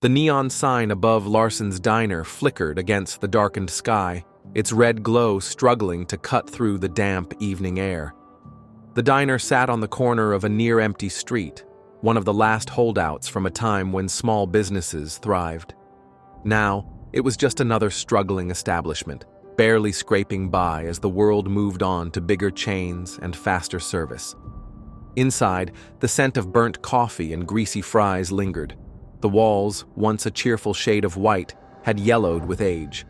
The neon sign above Larson's diner flickered against the darkened sky, its red glow struggling to cut through the damp evening air. The diner sat on the corner of a near-empty street, one of the last holdouts from a time when small businesses thrived. Now, it was just another struggling establishment, barely scraping by as the world moved on to bigger chains and faster service. Inside, the scent of burnt coffee and greasy fries lingered. The walls, once a cheerful shade of white, had yellowed with age.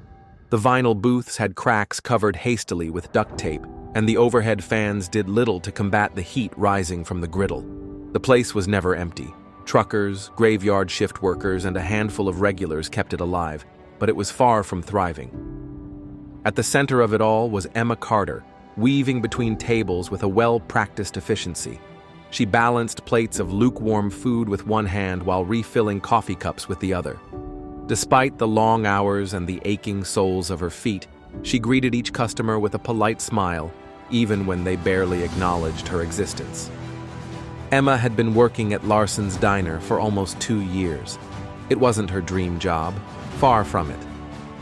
The vinyl booths had cracks covered hastily with duct tape, and the overhead fans did little to combat the heat rising from the griddle. The place was never empty. Truckers, graveyard shift workers, and a handful of regulars kept it alive, but it was far from thriving. At the center of it all was Emma Carter, weaving between tables with a well-practiced efficiency. She balanced plates of lukewarm food with one hand while refilling coffee cups with the other. Despite the long hours and the aching soles of her feet, she greeted each customer with a polite smile, even when they barely acknowledged her existence. Emma had been working at Larson's diner for almost 2 years. It wasn't her dream job, far from it,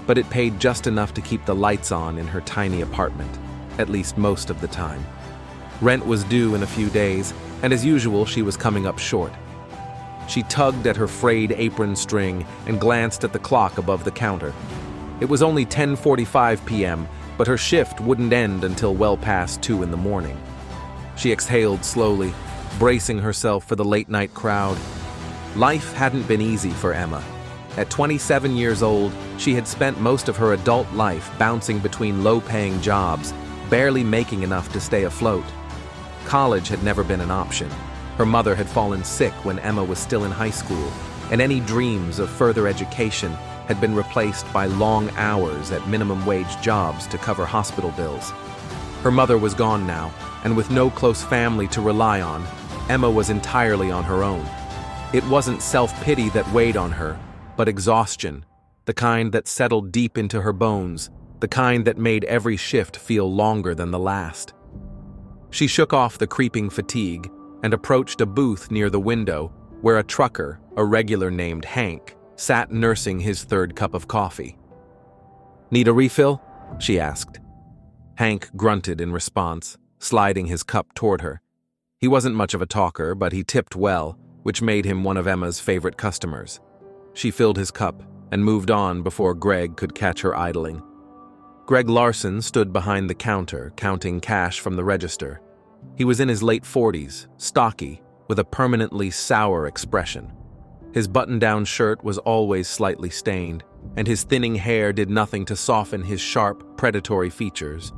but it paid just enough to keep the lights on in her tiny apartment, at least most of the time. Rent was due in a few days, and as usual, she was coming up short. She tugged at her frayed apron string and glanced at the clock above the counter. It was only 10:45 p.m., but her shift wouldn't end until well past 2 in the morning. She exhaled slowly, bracing herself for the late-night crowd. Life hadn't been easy for Emma. At 27 years old, she had spent most of her adult life bouncing between low-paying jobs, barely making enough to stay afloat. College had never been an option. Her mother had fallen sick when Emma was still in high school, and any dreams of further education had been replaced by long hours at minimum-wage jobs to cover hospital bills. Her mother was gone now, and with no close family to rely on, Emma was entirely on her own. It wasn't self-pity that weighed on her, but exhaustion, the kind that settled deep into her bones, the kind that made every shift feel longer than the last. She shook off the creeping fatigue and approached a booth near the window where a trucker, a regular named Hank, sat nursing his third cup of coffee. "Need a refill?" she asked. Hank grunted in response, sliding his cup toward her. He wasn't much of a talker, but he tipped well, which made him one of Emma's favorite customers. She filled his cup and moved on before Greg could catch her idling. Greg Larson stood behind the counter, counting cash from the register. He was in his late 40s, stocky, with a permanently sour expression. His button-down shirt was always slightly stained, and his thinning hair did nothing to soften his sharp, predatory features.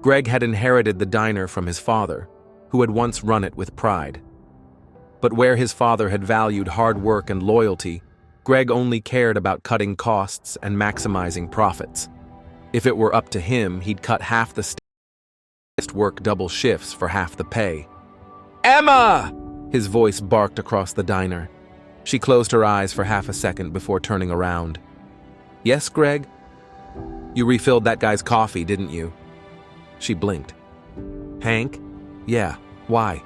Greg had inherited the diner from his father, who had once run it with pride. But where his father had valued hard work and loyalty, Greg only cared about cutting costs and maximizing profits. If it were up to him, he'd cut half the staff, work double shifts for half the pay. "Emma!" His voice barked across the diner. She closed her eyes for half a second before turning around. "Yes, Greg? You refilled that guy's coffee, didn't you?" She blinked. "Hank? Yeah, why?"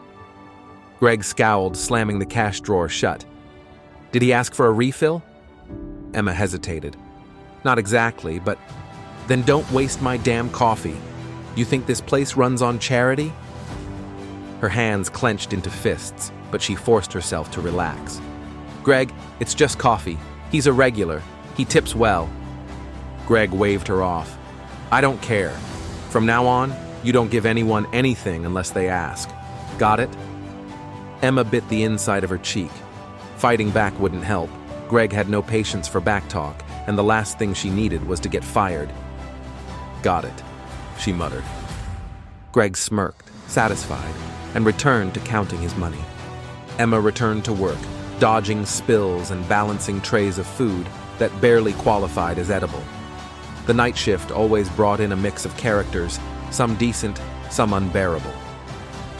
Greg scowled, slamming the cash drawer shut. "Did he ask for a refill?" Emma hesitated. "Not exactly, but..." "Then don't waste my damn coffee. You think this place runs on charity?" Her hands clenched into fists, but she forced herself to relax. "Greg, it's just coffee. He's a regular. He tips well." Greg waved her off. "I don't care. From now on, you don't give anyone anything unless they ask. Got it?" Emma bit the inside of her cheek. Fighting back wouldn't help. Greg had no patience for backtalk, and the last thing she needed was to get fired. "Got it," she muttered. Greg smirked, satisfied, and returned to counting his money. Emma returned to work, dodging spills and balancing trays of food that barely qualified as edible. The night shift always brought in a mix of characters, some decent, some unbearable.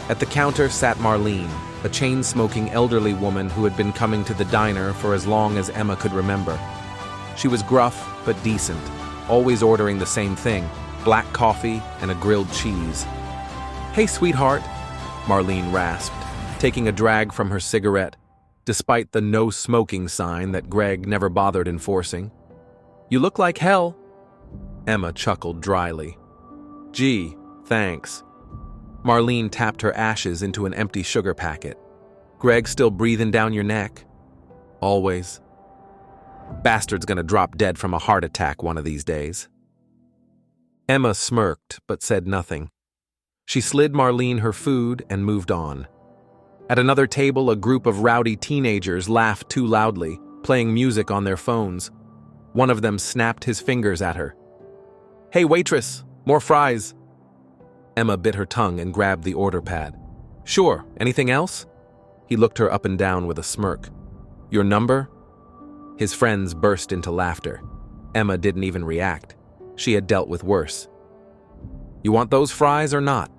At the counter sat Marlene, a chain-smoking elderly woman who had been coming to the diner for as long as Emma could remember. She was gruff but decent, always ordering the same thing, black coffee and a grilled cheese. "Hey, sweetheart," Marlene rasped, taking a drag from her cigarette. despite the no smoking sign that Greg never bothered enforcing. "You look like hell." Emma chuckled dryly. "Gee, thanks." Marlene tapped her ashes into an empty sugar packet. "Greg still breathing down your neck?" "Always." "Bastard's gonna drop dead from a heart attack one of these days." Emma smirked but said nothing. She slid Marlene her food and moved on. At another table, a group of rowdy teenagers laughed too loudly, playing music on their phones. One of them snapped his fingers at her. "Hey, waitress, more fries." Emma bit her tongue and grabbed the order pad. "Sure, anything else?" He looked her up and down with a smirk. "Your number?" His friends burst into laughter. Emma didn't even react. She had dealt with worse. "You want those fries or not?"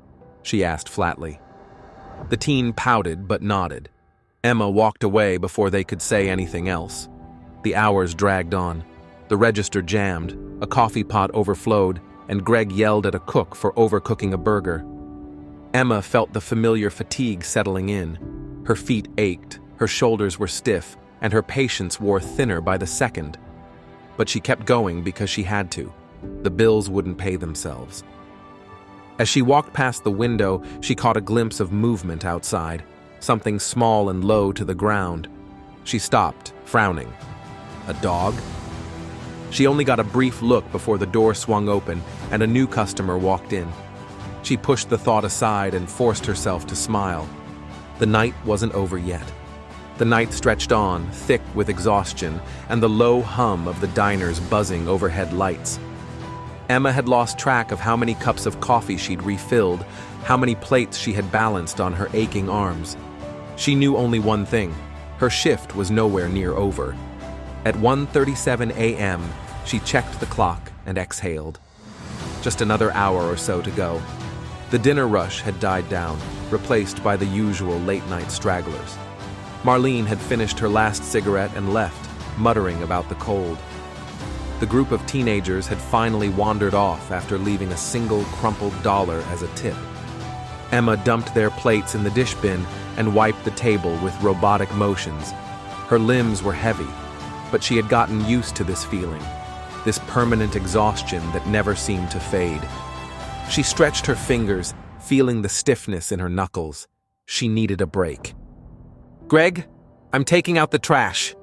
she asked flatly. The teen pouted but nodded. Emma walked away before they could say anything else. The hours dragged on. The register jammed, a coffee pot overflowed, and Greg yelled at a cook for overcooking a burger. Emma felt the familiar fatigue settling in. Her feet ached, her shoulders were stiff, and her patience wore thinner by the second. But she kept going because she had to. The bills wouldn't pay themselves. As she walked past the window, she caught a glimpse of movement outside, something small and low to the ground. She stopped, frowning. A dog? She only got a brief look before the door swung open and a new customer walked in. She pushed the thought aside and forced herself to smile. The night wasn't over yet. The night stretched on, thick with exhaustion, and the low hum of the diner's buzzing overhead lights. Emma had lost track of how many cups of coffee she'd refilled, how many plates she had balanced on her aching arms. She knew only one thing: her shift was nowhere near over. At 1:37 a.m., she checked the clock and exhaled. Just another hour or so to go. The dinner rush had died down, replaced by the usual late-night stragglers. Marlene had finished her last cigarette and left, muttering about the cold. The group of teenagers had finally wandered off after leaving a single crumpled dollar as a tip. Emma dumped their plates in the dish bin and wiped the table with robotic motions. Her limbs were heavy, but she had gotten used to this feeling, this permanent exhaustion that never seemed to fade. She stretched her fingers, feeling the stiffness in her knuckles. She needed a break. "Greg, I'm taking out the trash,"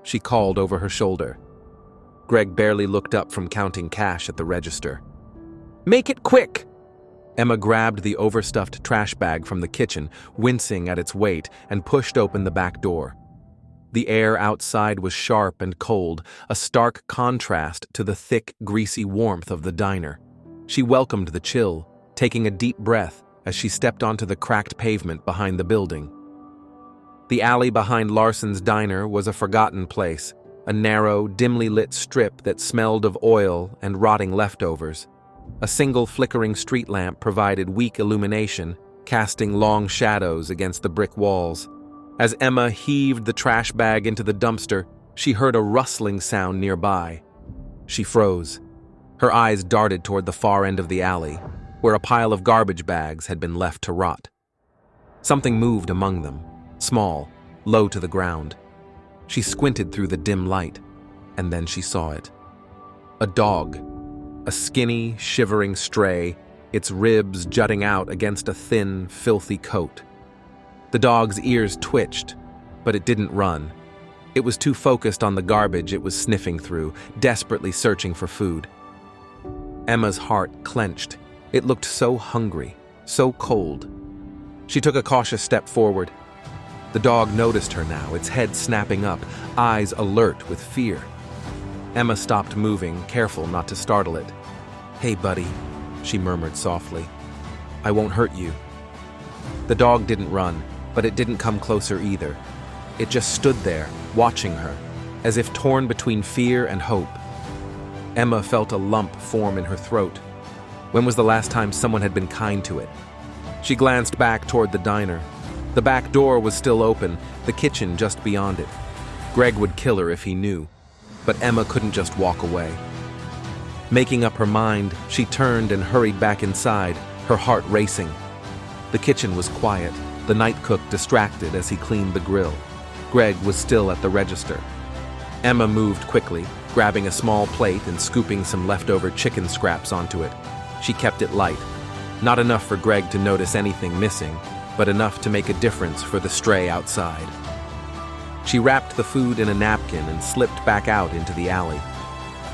she called over her shoulder. Greg barely looked up from counting cash at the register. "Make it quick!" Emma grabbed the overstuffed trash bag from the kitchen, wincing at its weight, and pushed open the back door. The air outside was sharp and cold, a stark contrast to the thick, greasy warmth of the diner. She welcomed the chill, taking a deep breath as she stepped onto the cracked pavement behind the building. The alley behind Larson's diner was a forgotten place, a narrow, dimly lit strip that smelled of oil and rotting leftovers. A single flickering street lamp provided weak illumination, casting long shadows against the brick walls. As Emma heaved the trash bag into the dumpster, she heard a rustling sound nearby. She froze. Her eyes darted toward the far end of the alley, where a pile of garbage bags had been left to rot. Something moved among them, small, low to the ground. She squinted through the dim light, and then she saw it. A dog, a skinny, shivering stray, its ribs jutting out against a thin, filthy coat. The dog's ears twitched, but it didn't run. It was too focused on the garbage it was sniffing through, desperately searching for food. Emma's heart clenched. It looked so hungry, so cold. She took a cautious step forward. The dog noticed her now, its head snapping up, eyes alert with fear. Emma stopped moving, careful not to startle it. "Hey, buddy," she murmured softly. "I won't hurt you." The dog didn't run, but it didn't come closer either. It just stood there, watching her, as if torn between fear and hope. Emma felt a lump form in her throat. When was the last time someone had been kind to it? She glanced back toward the diner. The back door was still open, the kitchen just beyond it. Greg would kill her if he knew, but Emma couldn't just walk away. Making up her mind, she turned and hurried back inside, her heart racing. The kitchen was quiet, the night cook distracted as he cleaned the grill. Greg was still at the register. Emma moved quickly, grabbing a small plate and scooping some leftover chicken scraps onto it. She kept it light. Not enough for Greg to notice anything missing, but enough to make a difference for the stray outside. She wrapped the food in a napkin and slipped back out into the alley.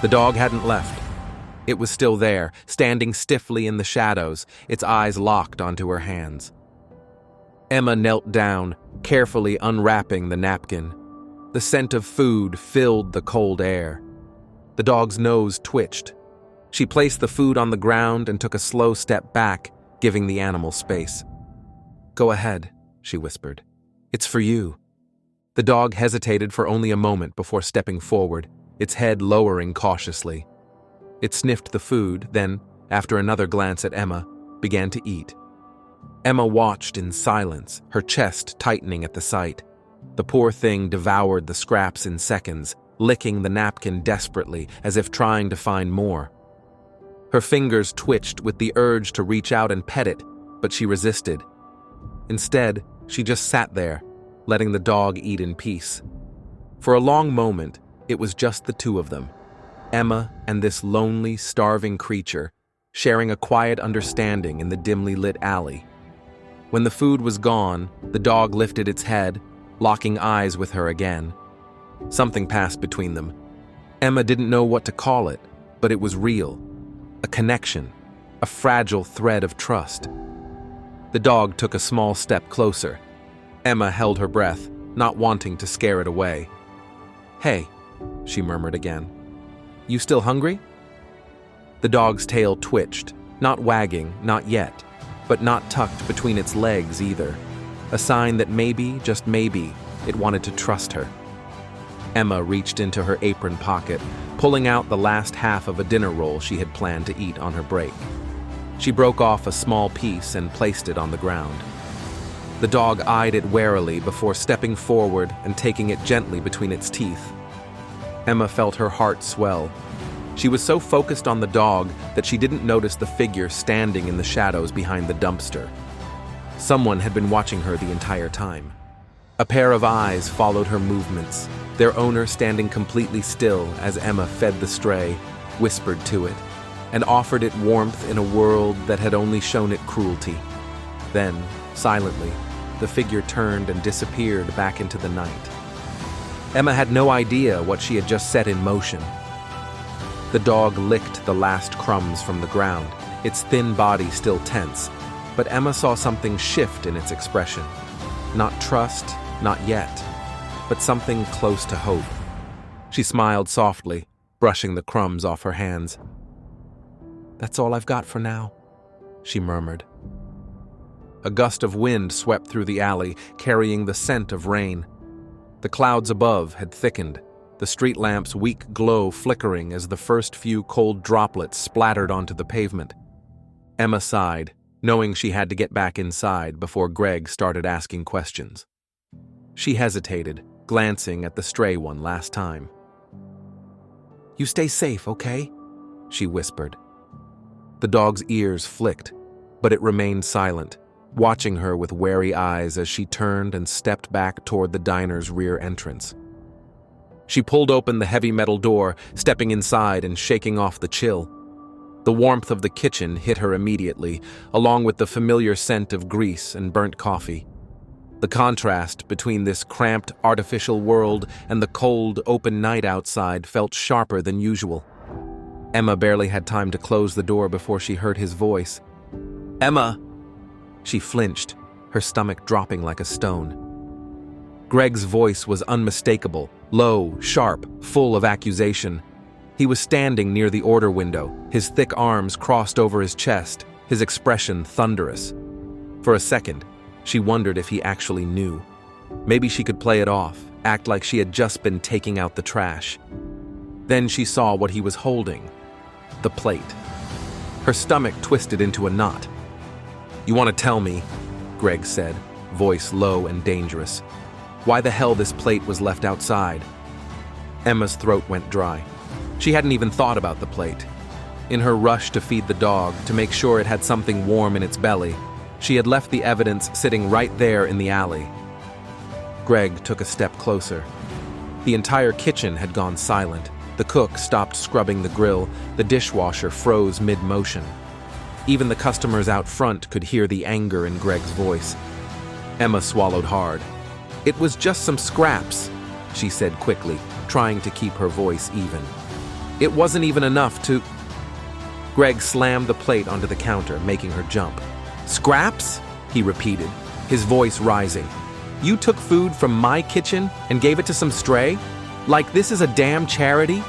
The dog hadn't left. It was still there, standing stiffly in the shadows, its eyes locked onto her hands. Emma knelt down, carefully unwrapping the napkin. The scent of food filled the cold air. The dog's nose twitched. She placed the food on the ground and took a slow step back, giving the animal space. "Go ahead," she whispered. "It's for you." The dog hesitated for only a moment before stepping forward, its head lowering cautiously. It sniffed the food, then, after another glance at Emma, began to eat. Emma watched in silence, her chest tightening at the sight. The poor thing devoured the scraps in seconds, licking the napkin desperately, as if trying to find more. Her fingers twitched with the urge to reach out and pet it, but she resisted. Instead, she just sat there, letting the dog eat in peace. For a long moment, it was just the two of them, Emma and this lonely, starving creature, sharing a quiet understanding in the dimly lit alley. When the food was gone, the dog lifted its head, locking eyes with her again. Something passed between them. Emma didn't know what to call it, but it was real. A connection, a fragile thread of trust. The dog took a small step closer. Emma held her breath, not wanting to scare it away. "Hey," she murmured again. "You still hungry?" The dog's tail twitched, not wagging, not yet, but not tucked between its legs either, a sign that maybe, just maybe, it wanted to trust her. Emma reached into her apron pocket, pulling out the last half of a dinner roll she had planned to eat on her break. She broke off a small piece and placed it on the ground. The dog eyed it warily before stepping forward and taking it gently between its teeth. Emma felt her heart swell. She was so focused on the dog that she didn't notice the figure standing in the shadows behind the dumpster. Someone had been watching her the entire time. A pair of eyes followed her movements, their owner standing completely still as Emma fed the stray, whispered to it, and offered it warmth in a world that had only shown it cruelty. Then, silently, the figure turned and disappeared back into the night. Emma had no idea what she had just set in motion. The dog licked the last crumbs from the ground, its thin body still tense, but Emma saw something shift in its expression. Not trust, not yet, but something close to hope. She smiled softly, brushing the crumbs off her hands. "That's all I've got for now," she murmured. A gust of wind swept through the alley, carrying the scent of rain. The clouds above had thickened, the street lamp's weak glow flickering as the first few cold droplets splattered onto the pavement. Emma sighed, knowing she had to get back inside before Greg started asking questions. She hesitated, glancing at the stray one last time. "You stay safe, okay?" she whispered. The dog's ears flicked, but it remained silent, watching her with wary eyes as she turned and stepped back toward the diner's rear entrance. She pulled open the heavy metal door, stepping inside and shaking off the chill. The warmth of the kitchen hit her immediately, along with the familiar scent of grease and burnt coffee. The contrast between this cramped, artificial world and the cold, open night outside felt sharper than usual. Emma barely had time to close the door before she heard his voice. "Emma!" She flinched, her stomach dropping like a stone. Greg's voice was unmistakable, low, sharp, full of accusation. He was standing near the order window, his thick arms crossed over his chest, his expression thunderous. For a second, she wondered if he actually knew. Maybe she could play it off, act like she had just been taking out the trash. Then she saw what he was holding. The plate. Her stomach twisted into a knot. "You want to tell me," Greg said, voice low and dangerous, "why the hell this plate was left outside?" Emma's throat went dry. She hadn't even thought about the plate. In her rush to feed the dog, to make sure it had something warm in its belly, she had left the evidence sitting right there in the alley. Greg took a step closer. The entire kitchen had gone silent. The cook stopped scrubbing the grill. The dishwasher froze mid-motion. Even the customers out front could hear the anger in Greg's voice. Emma swallowed hard. "It was just some scraps," she said quickly, trying to keep her voice even. "It wasn't even enough to—" Greg slammed the plate onto the counter, making her jump. "Scraps?" he repeated, his voice rising. "You took food from my kitchen and gave it to some stray? Like this is a damn charity?"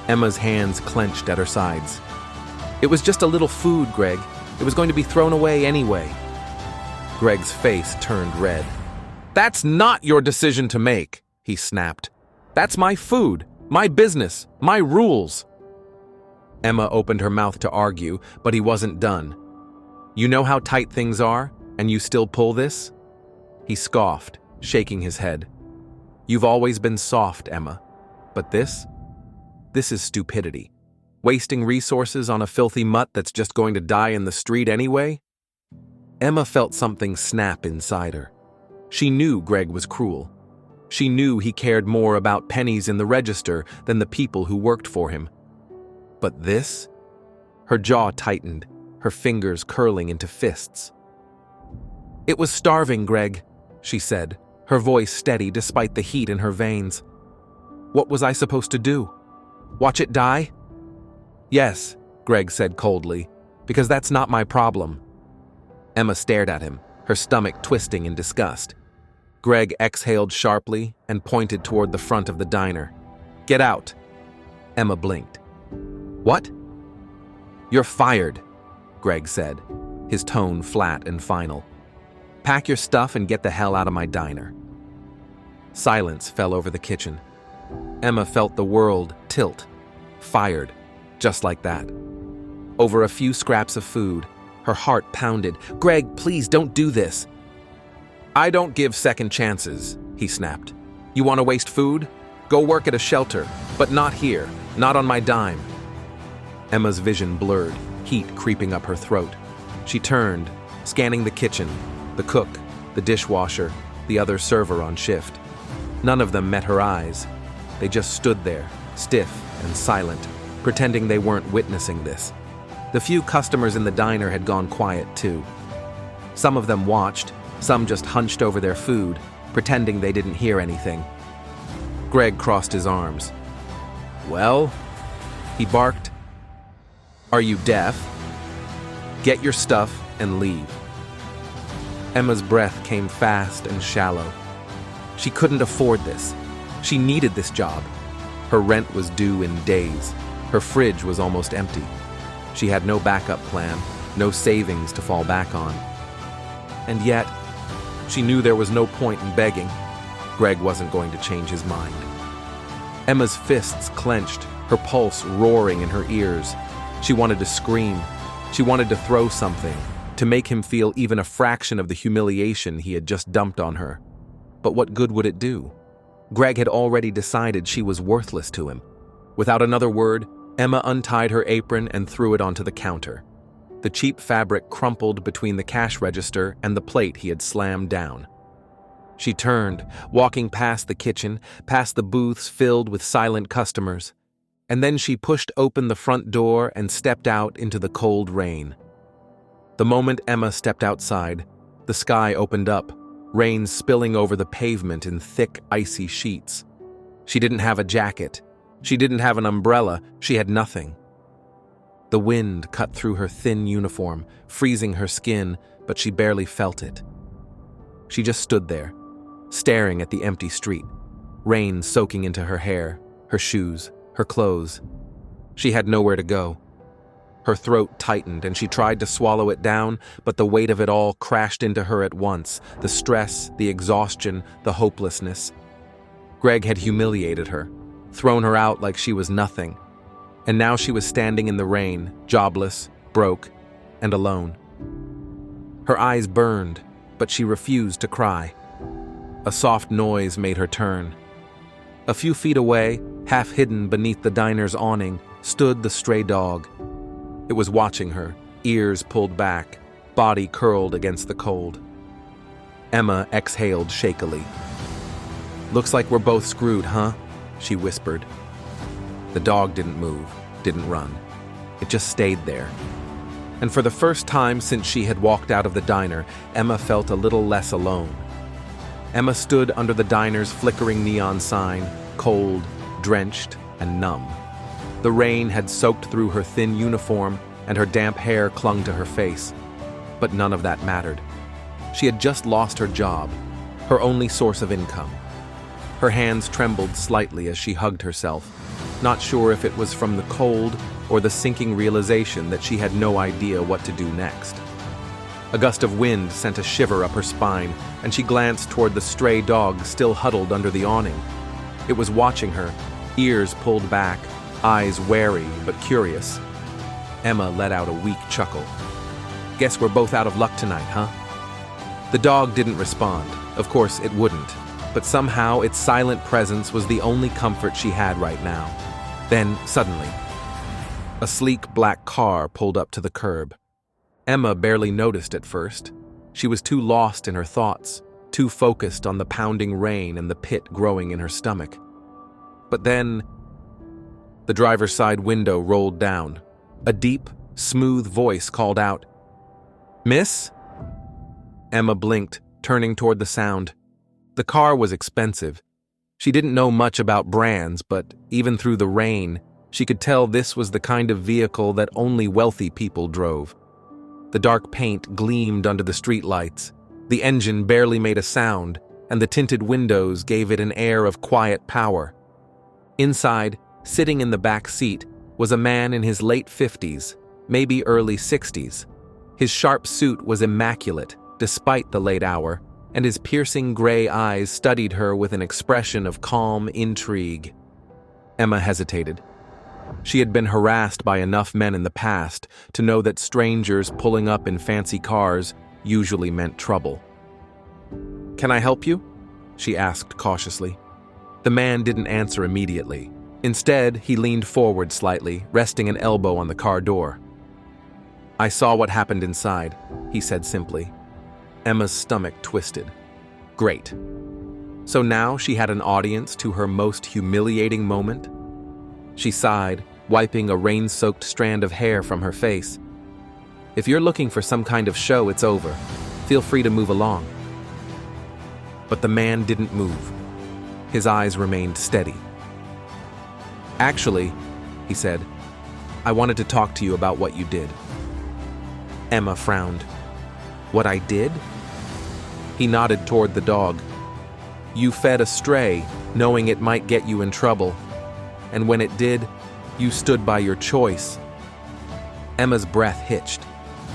Emma's hands clenched at her sides. "It was just a little food, Greg. It was going to be thrown away anyway." Greg's face turned red. "That's not your decision to make," he snapped. "That's my food, my business, my rules." Emma opened her mouth to argue, but he wasn't done. "You know how tight things are, and you still pull this?" He scoffed, shaking his head. "You've always been soft, Emma. But this is stupidity. Wasting resources on a filthy mutt that's just going to die in the street anyway?" Emma felt something snap inside her. She knew Greg was cruel. She knew he cared more about pennies in the register than the people who worked for him. But this? Her jaw tightened, her fingers curling into fists. "It was starving, Greg," she said, her voice steady despite the heat in her veins. "What was I supposed to do? Watch it die?" "Yes," Greg said coldly, "because that's not my problem." Emma stared at him, her stomach twisting in disgust. Greg exhaled sharply and pointed toward the front of the diner. "Get out." Emma blinked. "What?" "You're fired," Greg said, his tone flat and final. "Pack your stuff and get the hell out of my diner." Silence fell over the kitchen. Emma felt the world tilt. Fired, just like that. Over a few scraps of food, her heart pounded. "Greg, please don't do this." "I don't give second chances," he snapped. "You want to waste food? Go work at a shelter, but not here, not on my dime." Emma's vision blurred, heat creeping up her throat. She turned, scanning the kitchen, the cook, the dishwasher, the other server on shift. None of them met her eyes. They just stood there, stiff and silent, pretending they weren't witnessing this. The few customers in the diner had gone quiet too. Some of them watched, some just hunched over their food, pretending they didn't hear anything. Greg crossed his arms. "Well?" he barked. "Are you deaf? Get your stuff and leave." Emma's breath came fast and shallow. She couldn't afford this. She needed this job. Her rent was due in days. Her fridge was almost empty. She had no backup plan, no savings to fall back on. And yet, she knew there was no point in begging. Greg wasn't going to change his mind. Emma's fists clenched, her pulse roaring in her ears. She wanted to scream. She wanted to throw something, to make him feel even a fraction of the humiliation he had just dumped on her. But what good would it do? Greg had already decided she was worthless to him. Without another word, Emma untied her apron and threw it onto the counter. The cheap fabric crumpled between the cash register and the plate he had slammed down. She turned, walking past the kitchen, past the booths filled with silent customers, and then she pushed open the front door and stepped out into the cold rain. The moment Emma stepped outside, the sky opened up, rain spilling over the pavement in thick, icy sheets. She didn't have a jacket. She didn't have an umbrella. She had nothing. The wind cut through her thin uniform, freezing her skin, but she barely felt it. She just stood there, staring at the empty street, rain soaking into her hair, her shoes, her clothes. She had nowhere to go. Her throat tightened and she tried to swallow it down, but the weight of it all crashed into her at once, the stress, the exhaustion, the hopelessness. Greg had humiliated her, thrown her out like she was nothing, and now she was standing in the rain, jobless, broke, and alone. Her eyes burned, but she refused to cry. A soft noise made her turn. A few feet away, half hidden beneath the diner's awning, stood the stray dog. It was watching her, ears pulled back, body curled against the cold. Emma exhaled shakily. "Looks like we're both screwed, huh?" she whispered. The dog didn't move, didn't run. It just stayed there. And for the first time since she had walked out of the diner, Emma felt a little less alone. Emma stood under the diner's flickering neon sign, cold, drenched, and numb. The rain had soaked through her thin uniform, and her damp hair clung to her face. But none of that mattered. She had just lost her job, her only source of income. Her hands trembled slightly as she hugged herself, not sure if it was from the cold or the sinking realization that she had no idea what to do next. A gust of wind sent a shiver up her spine, and she glanced toward the stray dog still huddled under the awning. It was watching her, ears pulled back, eyes wary but curious. Emma let out a weak chuckle. "Guess we're both out of luck tonight, huh?" The dog didn't respond. Of course it wouldn't, but somehow its silent presence was the only comfort she had right now. Then, suddenly, a sleek black car pulled up to the curb. Emma barely noticed at first. She was too lost in her thoughts, too focused on the pounding rain and the pit growing in her stomach. But then, the driver's side window rolled down. A deep, smooth voice called out, "Miss?" Emma blinked, turning toward the sound. The car was expensive. She didn't know much about brands, but even through the rain, she could tell this was the kind of vehicle that only wealthy people drove. The dark paint gleamed under the streetlights. The engine barely made a sound, and the tinted windows gave it an air of quiet power. Inside, sitting in the back seat, was a man in his late 50s, maybe early 60s. His sharp suit was immaculate, despite the late hour, and his piercing gray eyes studied her with an expression of calm intrigue. Emma hesitated. She had been harassed by enough men in the past to know that strangers pulling up in fancy cars usually meant trouble. "Can I help you?" she asked cautiously. The man didn't answer immediately. Instead, he leaned forward slightly, resting an elbow on the car door. "I saw what happened inside," he said simply. Emma's stomach twisted. Great. So now she had an audience to her most humiliating moment? She sighed, wiping a rain-soaked strand of hair from her face. "If you're looking for some kind of show, it's over. Feel free to move along." But the man didn't move. His eyes remained steady. "Actually," he said, "I wanted to talk to you about what you did." Emma frowned. "What I did?" He nodded toward the dog. "You fed a stray, knowing it might get you in trouble. And when it did, you stood by your choice." Emma's breath hitched.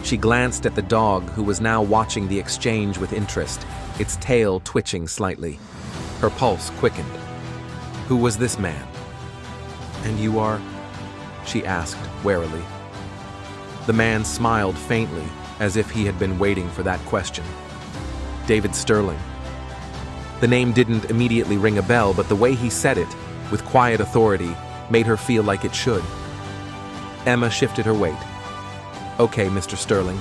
She glanced at the dog, who was now watching the exchange with interest, its tail twitching slightly. Her pulse quickened. Who was this man? "And you are?" she asked warily. The man smiled faintly, as if he had been waiting for that question. "David Sterling." The name didn't immediately ring a bell, but the way he said it, with quiet authority, made her feel like it should. Emma shifted her weight. "Okay, Mr. Sterling,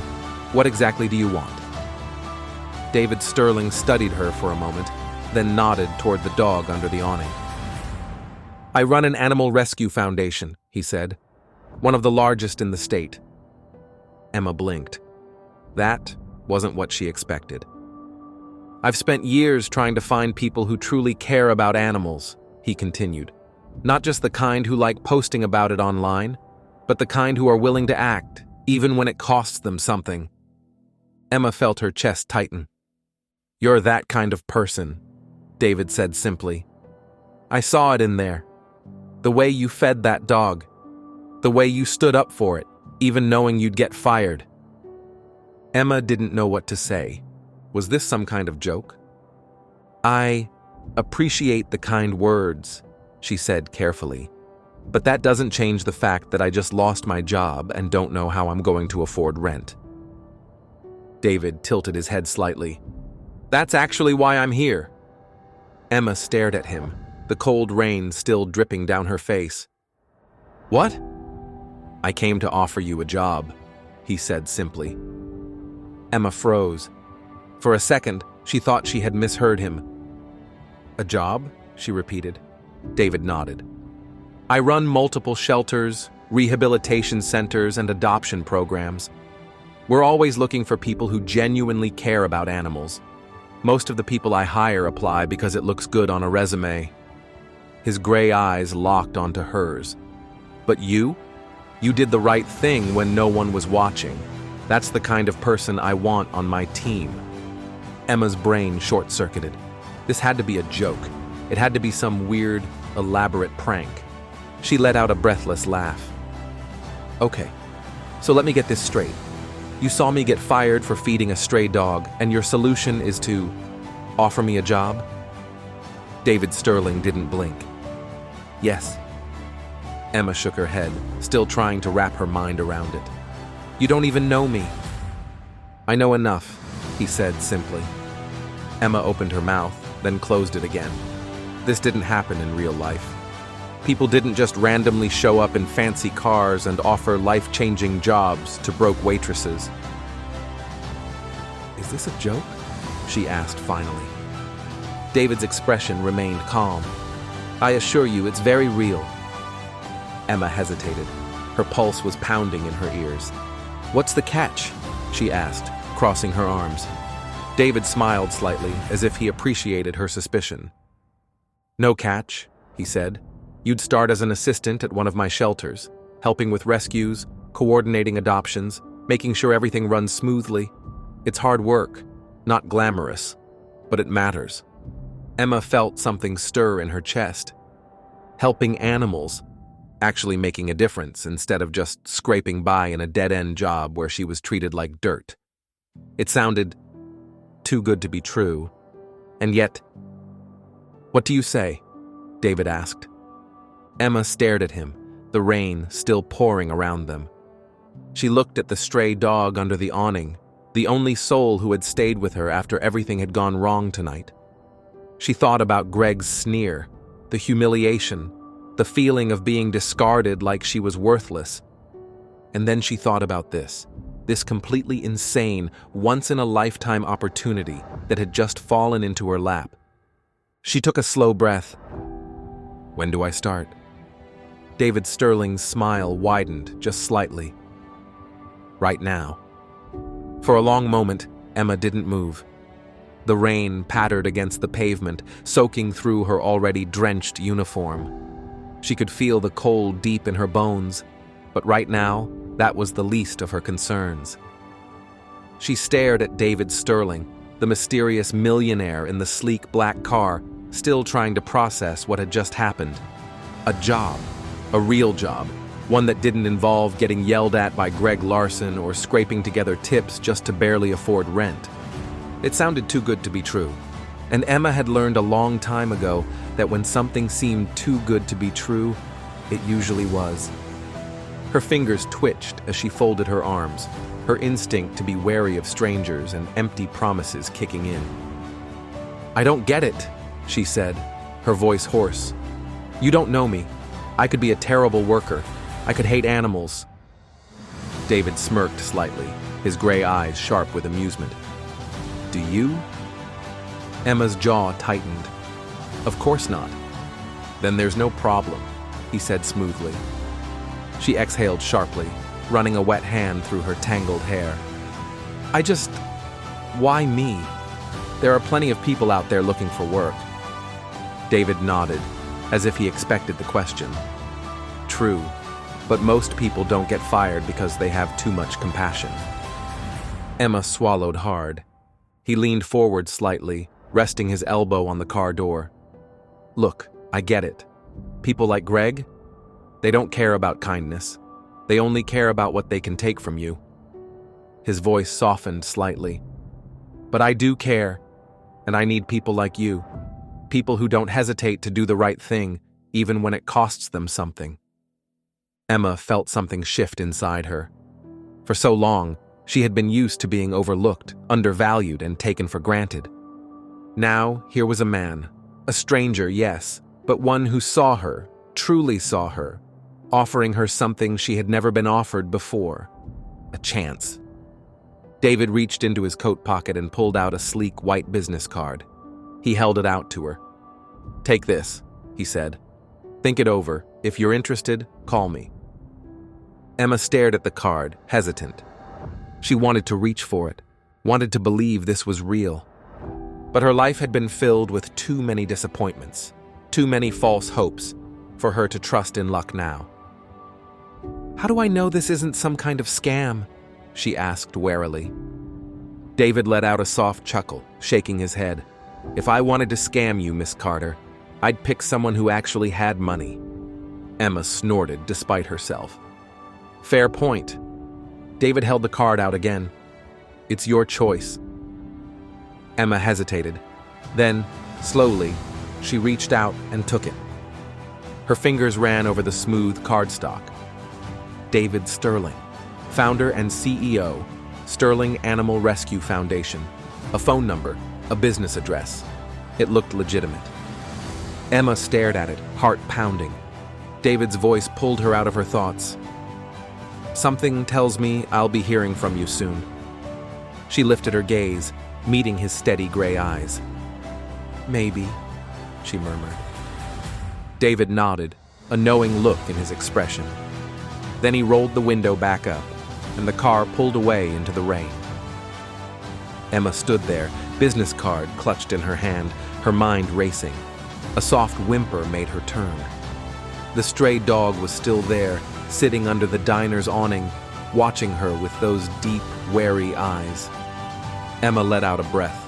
what exactly do you want?" David Sterling studied her for a moment, then nodded toward the dog under the awning. "I run an animal rescue foundation," he said. "One of the largest in the state." Emma blinked. That wasn't what she expected. "I've spent years trying to find people who truly care about animals," he continued. "Not just the kind who like posting about it online, but the kind who are willing to act, even when it costs them something." Emma felt her chest tighten. "You're that kind of person," David said simply. "I saw it in there. The way you fed that dog. The way you stood up for it, even knowing you'd get fired." Emma didn't know what to say. Was this some kind of joke? "I appreciate the kind words," she said carefully. "But that doesn't change the fact that I just lost my job and don't know how I'm going to afford rent." David tilted his head slightly. "That's actually why I'm here." Emma stared at him, the cold rain still dripping down her face. "What?" "I came to offer you a job," he said simply. Emma froze. For a second, she thought she had misheard him. A job? She repeated. David nodded. I run multiple shelters, rehabilitation centers, and adoption programs. We're always looking for people who genuinely care about animals. Most of the people I hire apply because it looks good on a resume. His gray eyes locked onto hers. But you? You did the right thing when no one was watching. That's the kind of person I want on my team. Emma's brain short-circuited. This had to be a joke. It had to be some weird, elaborate prank. She let out a breathless laugh. Okay, so let me get this straight. You saw me get fired for feeding a stray dog, and your solution is to offer me a job? David Sterling didn't blink. Yes. Emma shook her head, still trying to wrap her mind around it. You don't even know me. I know enough, he said simply. Emma opened her mouth, then closed it again. This didn't happen in real life. People didn't just randomly show up in fancy cars and offer life-changing jobs to broke waitresses. Is this a joke? She asked finally. David's expression remained calm. I assure you, it's very real. Emma hesitated. Her pulse was pounding in her ears. What's the catch? She asked, crossing her arms. David smiled slightly, as if he appreciated her suspicion. No catch, he said. You'd start as an assistant at one of my shelters, helping with rescues, coordinating adoptions, making sure everything runs smoothly. It's hard work, not glamorous, but it matters. Emma felt something stir in her chest. Helping animals, actually making a difference instead of just scraping by in a dead-end job where she was treated like dirt. It sounded too good to be true, and yet... What do you say? David asked. Emma stared at him, the rain still pouring around them. She looked at the stray dog under the awning, the only soul who had stayed with her after everything had gone wrong tonight. She thought about Greg's sneer, the humiliation, the feeling of being discarded like she was worthless. And then she thought about this completely insane, once-in-a-lifetime opportunity that had just fallen into her lap. She took a slow breath. When do I start? David Sterling's smile widened just slightly. Right now. For a long moment, Emma didn't move. The rain pattered against the pavement, soaking through her already drenched uniform. She could feel the cold deep in her bones, but right now, that was the least of her concerns. She stared at David Sterling, the mysterious millionaire in the sleek black car, still trying to process what had just happened. A job. A real job. One that didn't involve getting yelled at by Greg Larson or scraping together tips just to barely afford rent. It sounded too good to be true. And Emma had learned a long time ago that when something seemed too good to be true, it usually was. Her fingers twitched as she folded her arms, her instinct to be wary of strangers and empty promises kicking in. I don't get it, she said, her voice hoarse. You don't know me. I could be a terrible worker. I could hate animals. David smirked slightly, his gray eyes sharp with amusement. Do you? Emma's jaw tightened. Of course not. Then there's no problem, he said smoothly. She exhaled sharply, running a wet hand through her tangled hair. Why me? There are plenty of people out there looking for work. David nodded, as if he expected the question. True, but most people don't get fired because they have too much compassion. Emma swallowed hard. He leaned forward slightly, resting his elbow on the car door. Look, I get it. People like Greg, they don't care about kindness. They only care about what they can take from you. His voice softened slightly. But I do care, and I need people like you. People who don't hesitate to do the right thing, even when it costs them something. Emma felt something shift inside her. For so long, she had been used to being overlooked, undervalued, and taken for granted. Now, here was a man. A stranger, yes, but one who saw her, truly saw her, offering her something she had never been offered before. A chance. David reached into his coat pocket and pulled out a sleek white business card. He held it out to her. "Take this," he said. "Think it over. If you're interested, call me." Emma stared at the card, hesitant. She wanted to reach for it, wanted to believe this was real. But her life had been filled with too many disappointments, too many false hopes, for her to trust in luck now. "How do I know this isn't some kind of scam?" she asked warily. David let out a soft chuckle, shaking his head. "If I wanted to scam you, Miss Carter, I'd pick someone who actually had money." Emma snorted despite herself. "Fair point." David held the card out again. "It's your choice." Emma hesitated. Then, slowly, she reached out and took it. Her fingers ran over the smooth cardstock. David Sterling, founder and CEO, Sterling Animal Rescue Foundation. A phone number, a business address. It looked legitimate. Emma stared at it, heart pounding. David's voice pulled her out of her thoughts. "Something tells me I'll be hearing from you soon." She lifted her gaze, meeting his steady gray eyes. "Maybe," she murmured. David nodded, a knowing look in his expression. Then he rolled the window back up, and the car pulled away into the rain. Emma stood there, business card clutched in her hand, her mind racing. A soft whimper made her turn. The stray dog was still there, sitting under the diner's awning, watching her with those deep, wary eyes. Emma let out a breath.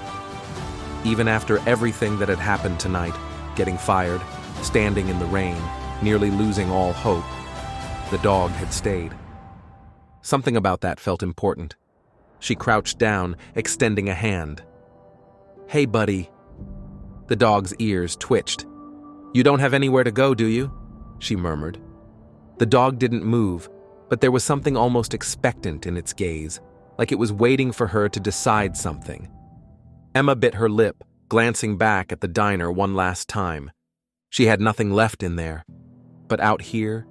Even after everything that had happened tonight, getting fired, standing in the rain, nearly losing all hope, the dog had stayed. Something about that felt important. She crouched down, extending a hand. "Hey, buddy." The dog's ears twitched. "You don't have anywhere to go, do you?" she murmured. The dog didn't move, but there was something almost expectant in its gaze, like it was waiting for her to decide something. Emma bit her lip, glancing back at the diner one last time. She had nothing left in there. But out here,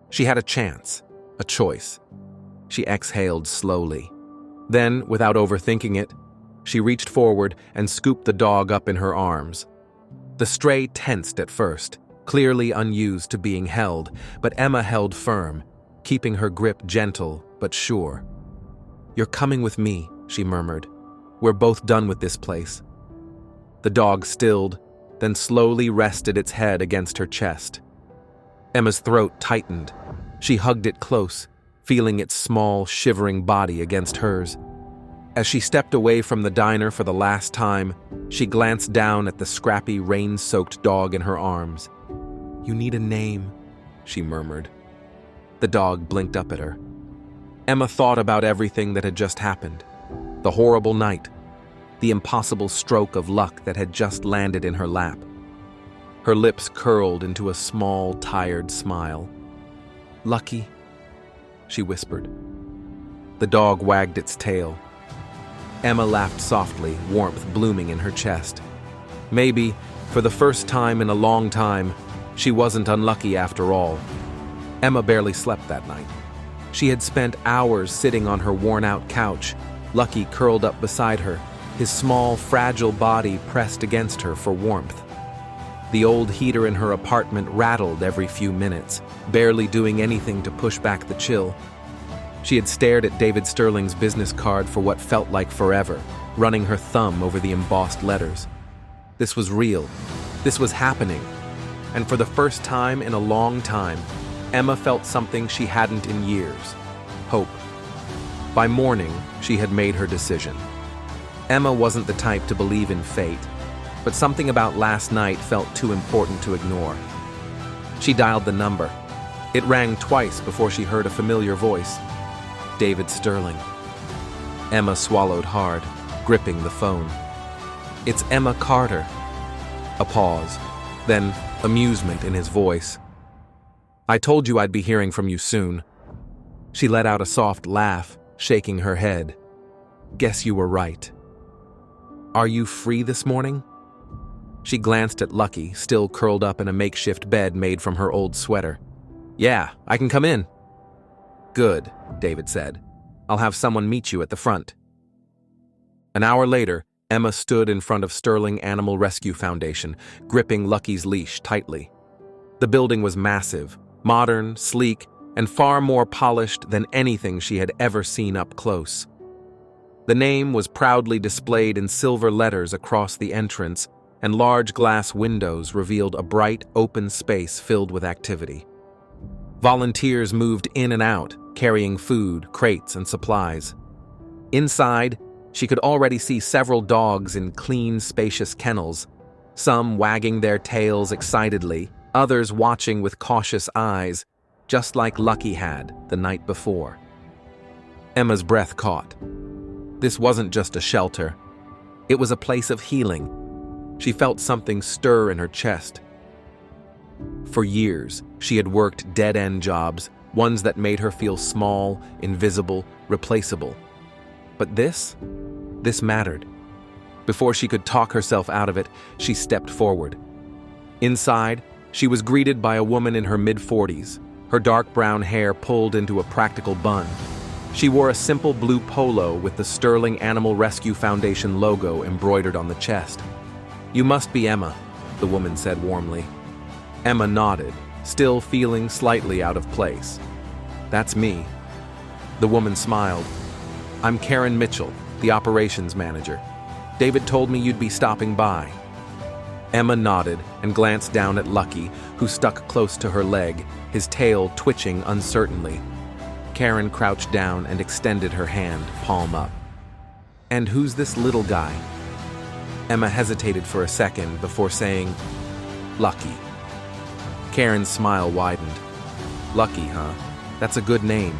she had a chance, a choice. She exhaled slowly. Then, without overthinking it, she reached forward and scooped the dog up in her arms. The stray tensed at first, clearly unused to being held, but Emma held firm, keeping her grip gentle but sure. "You're coming with me," she murmured. "We're both done with this place." The dog stilled, then slowly rested its head against her chest. Emma's throat tightened. She hugged it close, feeling its small, shivering body against hers. As she stepped away from the diner for the last time, she glanced down at the scrappy, rain-soaked dog in her arms. "You need a name," she murmured. The dog blinked up at her. Emma thought about everything that had just happened. The horrible night, the impossible stroke of luck that had just landed in her lap. Her lips curled into a small, tired smile. "Lucky," she whispered. The dog wagged its tail. Emma laughed softly, warmth blooming in her chest. Maybe, for the first time in a long time, she wasn't unlucky after all. Emma barely slept that night. She had spent hours sitting on her worn-out couch, Lucky curled up beside her, his small, fragile body pressed against her for warmth. The old heater in her apartment rattled every few minutes, barely doing anything to push back the chill. She had stared at David Sterling's business card for what felt like forever, running her thumb over the embossed letters. This was real. This was happening. And for the first time in a long time, Emma felt something she hadn't in years: hope. By morning, she had made her decision. Emma wasn't the type to believe in fate, but something about last night felt too important to ignore. She dialed the number. It rang twice before she heard a familiar voice. David Sterling. Emma swallowed hard, gripping the phone. "It's Emma Carter." A pause, then amusement in his voice. "I told you I'd be hearing from you soon." She let out a soft laugh, shaking her head. "Guess you were right." "Are you free this morning?" She glanced at Lucky, still curled up in a makeshift bed made from her old sweater. "Yeah, I can come in." "Good," David said. "I'll have someone meet you at the front." An hour later, Emma stood in front of Sterling Animal Rescue Foundation, gripping Lucky's leash tightly. The building was massive, modern, sleek, and far more polished than anything she had ever seen up close. The name was proudly displayed in silver letters across the entrance, and large glass windows revealed a bright, open space filled with activity. Volunteers moved in and out, carrying food, crates, and supplies. Inside, she could already see several dogs in clean, spacious kennels, some wagging their tails excitedly, others watching with cautious eyes, just like Lucky had the night before. Emma's breath caught. This wasn't just a shelter. It was a place of healing. She felt something stir in her chest. For years, she had worked dead-end jobs, ones that made her feel small, invisible, replaceable. But this mattered. Before she could talk herself out of it, she stepped forward. Inside, she was greeted by a woman in her mid-40s, her dark brown hair pulled into a practical bun. She wore a simple blue polo with the Sterling Animal Rescue Foundation logo embroidered on the chest. "You must be Emma," the woman said warmly. Emma nodded, still feeling slightly out of place. "That's me." The woman smiled. "I'm Karen Mitchell, the operations manager. David told me you'd be stopping by." Emma nodded and glanced down at Lucky, who stuck close to her leg, his tail twitching uncertainly. Karen crouched down and extended her hand, palm up. "And who's this little guy?" Emma hesitated for a second before saying, "Lucky." Karen's smile widened. "Lucky, huh? That's a good name."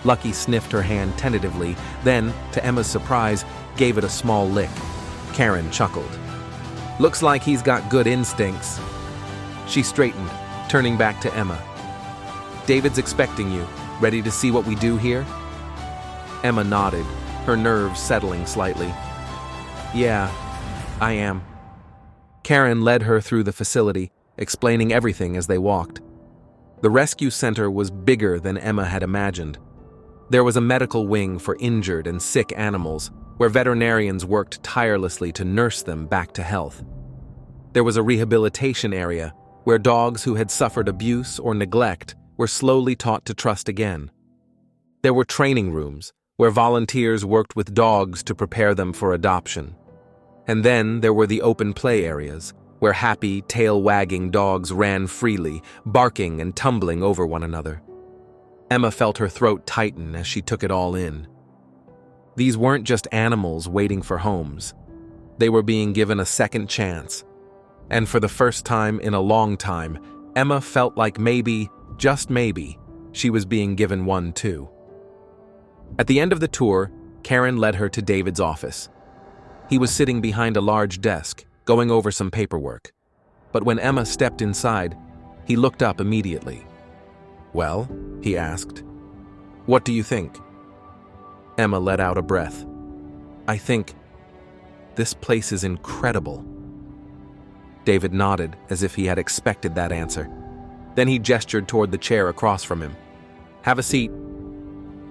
Lucky sniffed her hand tentatively, then, to Emma's surprise, gave it a small lick. Karen chuckled. "Looks like he's got good instincts." She straightened, turning back to Emma. "David's expecting you. Ready to see what we do here?" Emma nodded, her nerves settling slightly. "Yeah, I am." Karen led her through the facility, explaining everything as they walked. The rescue center was bigger than Emma had imagined. There was a medical wing for injured and sick animals, where veterinarians worked tirelessly to nurse them back to health. There was a rehabilitation area, where dogs who had suffered abuse or neglect were slowly taught to trust again. There were training rooms, where volunteers worked with dogs to prepare them for adoption. And then there were the open play areas, where happy, tail-wagging dogs ran freely, barking and tumbling over one another. Emma felt her throat tighten as she took it all in. These weren't just animals waiting for homes. They were being given a second chance. And for the first time in a long time, Emma felt like maybe, just maybe, she was being given one too. At the end of the tour, Karen led her to David's office. He was sitting behind a large desk, going over some paperwork. But when Emma stepped inside, he looked up immediately. "Well?" he asked. "What do you think?" Emma let out a breath. "I think this place is incredible." David nodded as if he had expected that answer. Then he gestured toward the chair across from him. "Have a seat."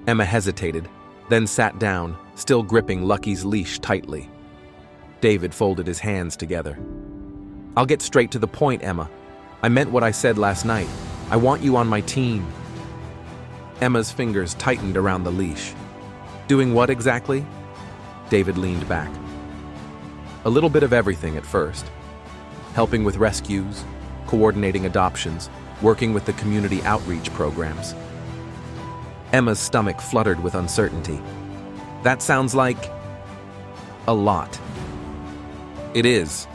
Emma hesitated, then sat down, still gripping Lucky's leash tightly. David folded his hands together. "I'll get straight to the point, Emma. I meant what I said last night. I want you on my team." Emma's fingers tightened around the leash. "Doing what exactly?" David leaned back. "A little bit of everything at first. Helping with rescues, coordinating adoptions, working with the community outreach programs." Emma's stomach fluttered with uncertainty. "That sounds like a lot." "It is,"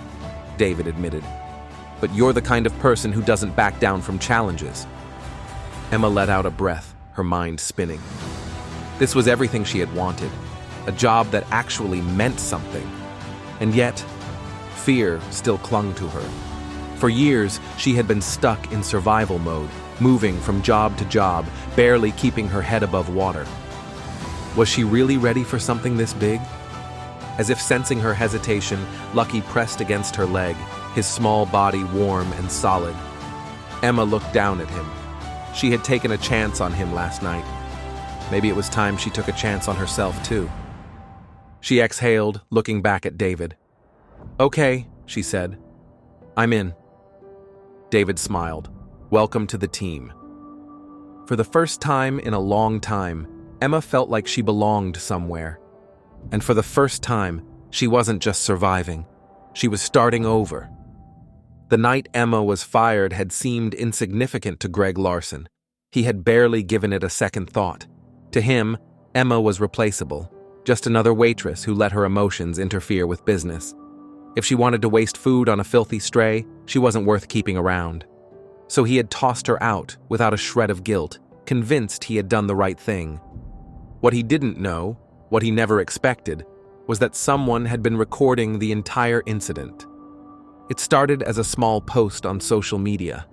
David admitted. "But you're the kind of person who doesn't back down from challenges." Emma let out a breath, her mind spinning. This was everything she had wanted, a job that actually meant something. And yet, fear still clung to her. For years, she had been stuck in survival mode, moving from job to job, barely keeping her head above water. Was she really ready for something this big? As if sensing her hesitation, Lucky pressed against her leg, his small body warm and solid. Emma looked down at him. She had taken a chance on him last night. Maybe it was time she took a chance on herself too. She exhaled, looking back at David. "Okay," she said. "I'm in." David smiled. "Welcome to the team." For the first time in a long time, Emma felt like she belonged somewhere. And for the first time, she wasn't just surviving. She was starting over. The night Emma was fired had seemed insignificant to Greg Larson. He had barely given it a second thought. To him, Emma was replaceable, just another waitress who let her emotions interfere with business. If she wanted to waste food on a filthy stray, she wasn't worth keeping around. So he had tossed her out without a shred of guilt, convinced he had done the right thing. What he didn't know, what he never expected, was that someone had been recording the entire incident. It started as a small post on social media.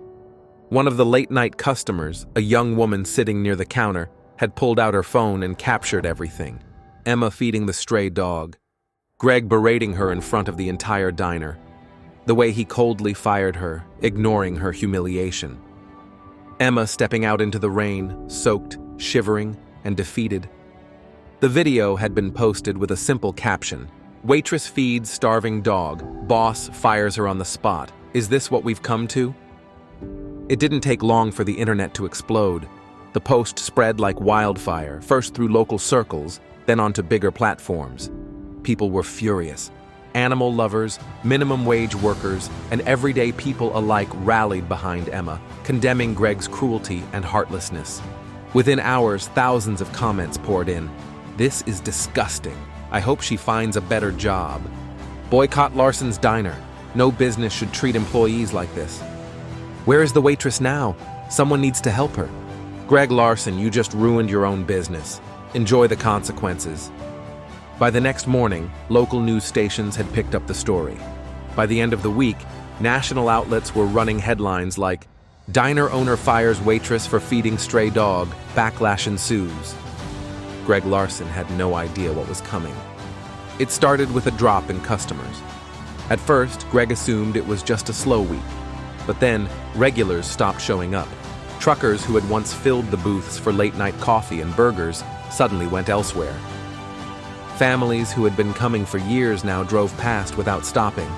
One of the late-night customers, a young woman sitting near the counter, had pulled out her phone and captured everything. Emma feeding the stray dog. Greg berating her in front of the entire diner. The way he coldly fired her, ignoring her humiliation. Emma stepping out into the rain, soaked, shivering, and defeated. The video had been posted with a simple caption: "Waitress feeds starving dog, boss fires her on the spot. Is this what we've come to?" It didn't take long for the internet to explode. The post spread like wildfire, first through local circles, then onto bigger platforms. People were furious. Animal lovers, minimum wage workers, and everyday people alike rallied behind Emma, condemning Greg's cruelty and heartlessness. Within hours, thousands of comments poured in. "This is disgusting. I hope she finds a better job. Boycott Larson's diner. No business should treat employees like this. Where is the waitress now? Someone needs to help her. Greg Larson, you just ruined your own business. Enjoy the consequences." By the next morning, local news stations had picked up the story. By the end of the week, national outlets were running headlines like, "Diner owner fires waitress for feeding stray dog, backlash ensues." Greg Larson had no idea what was coming. It started with a drop in customers. At first, Greg assumed it was just a slow week. But then, regulars stopped showing up. Truckers who had once filled the booths for late-night coffee and burgers suddenly went elsewhere. Families who had been coming for years now drove past without stopping.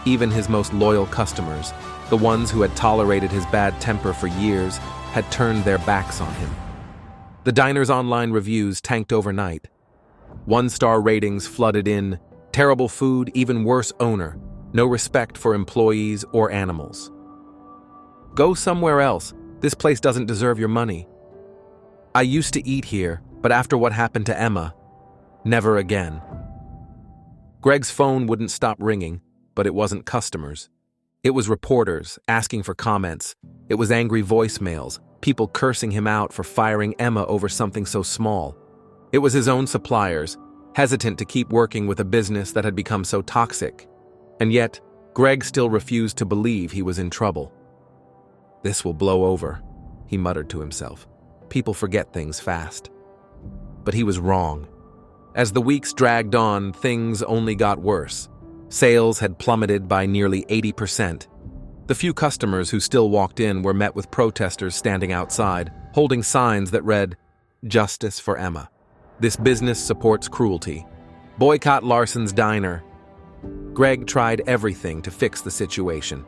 Even his most loyal customers, the ones who had tolerated his bad temper for years, had turned their backs on him. The diner's online reviews tanked overnight. One-star ratings flooded in. Terrible food, even worse owner. No respect for employees or animals. Go somewhere else. This place doesn't deserve your money. I used to eat here, but after what happened to Emma, never again. Greg's phone wouldn't stop ringing, but it wasn't customers. It was reporters asking for comments. It was angry voicemails, people cursing him out for firing Emma over something so small. It was his own suppliers, hesitant to keep working with a business that had become so toxic. And yet, Greg still refused to believe he was in trouble. "This will blow over," he muttered to himself. "People forget things fast." But he was wrong. As the weeks dragged on, things only got worse. Sales had plummeted by nearly 80%. The few customers who still walked in were met with protesters standing outside, holding signs that read, "Justice for Emma. This business supports cruelty. Boycott Larson's diner." Greg tried everything to fix the situation.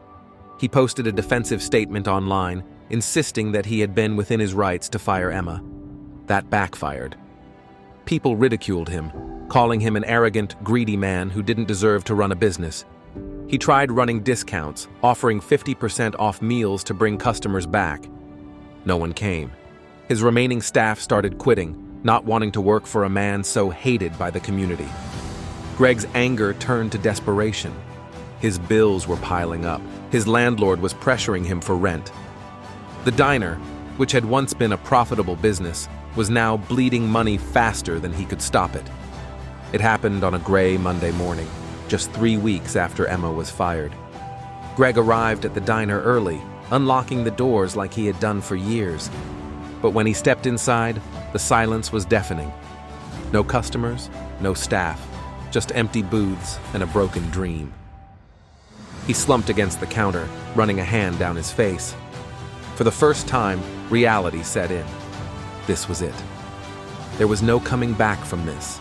He posted a defensive statement online, insisting that he had been within his rights to fire Emma. That backfired. People ridiculed him, calling him an arrogant, greedy man who didn't deserve to run a business. He tried running discounts, offering 50% off meals to bring customers back. No one came. His remaining staff started quitting, not wanting to work for a man so hated by the community. Greg's anger turned to desperation. His bills were piling up. His landlord was pressuring him for rent. The diner, which had once been a profitable business, was now bleeding money faster than he could stop it. It happened on a gray Monday morning, just 3 weeks after Emma was fired. Greg arrived at the diner early, unlocking the doors like he had done for years. But when he stepped inside, the silence was deafening. No customers, no staff, just empty booths and a broken dream. He slumped against the counter, running a hand down his face. For the first time, reality set in. This was it. There was no coming back from this.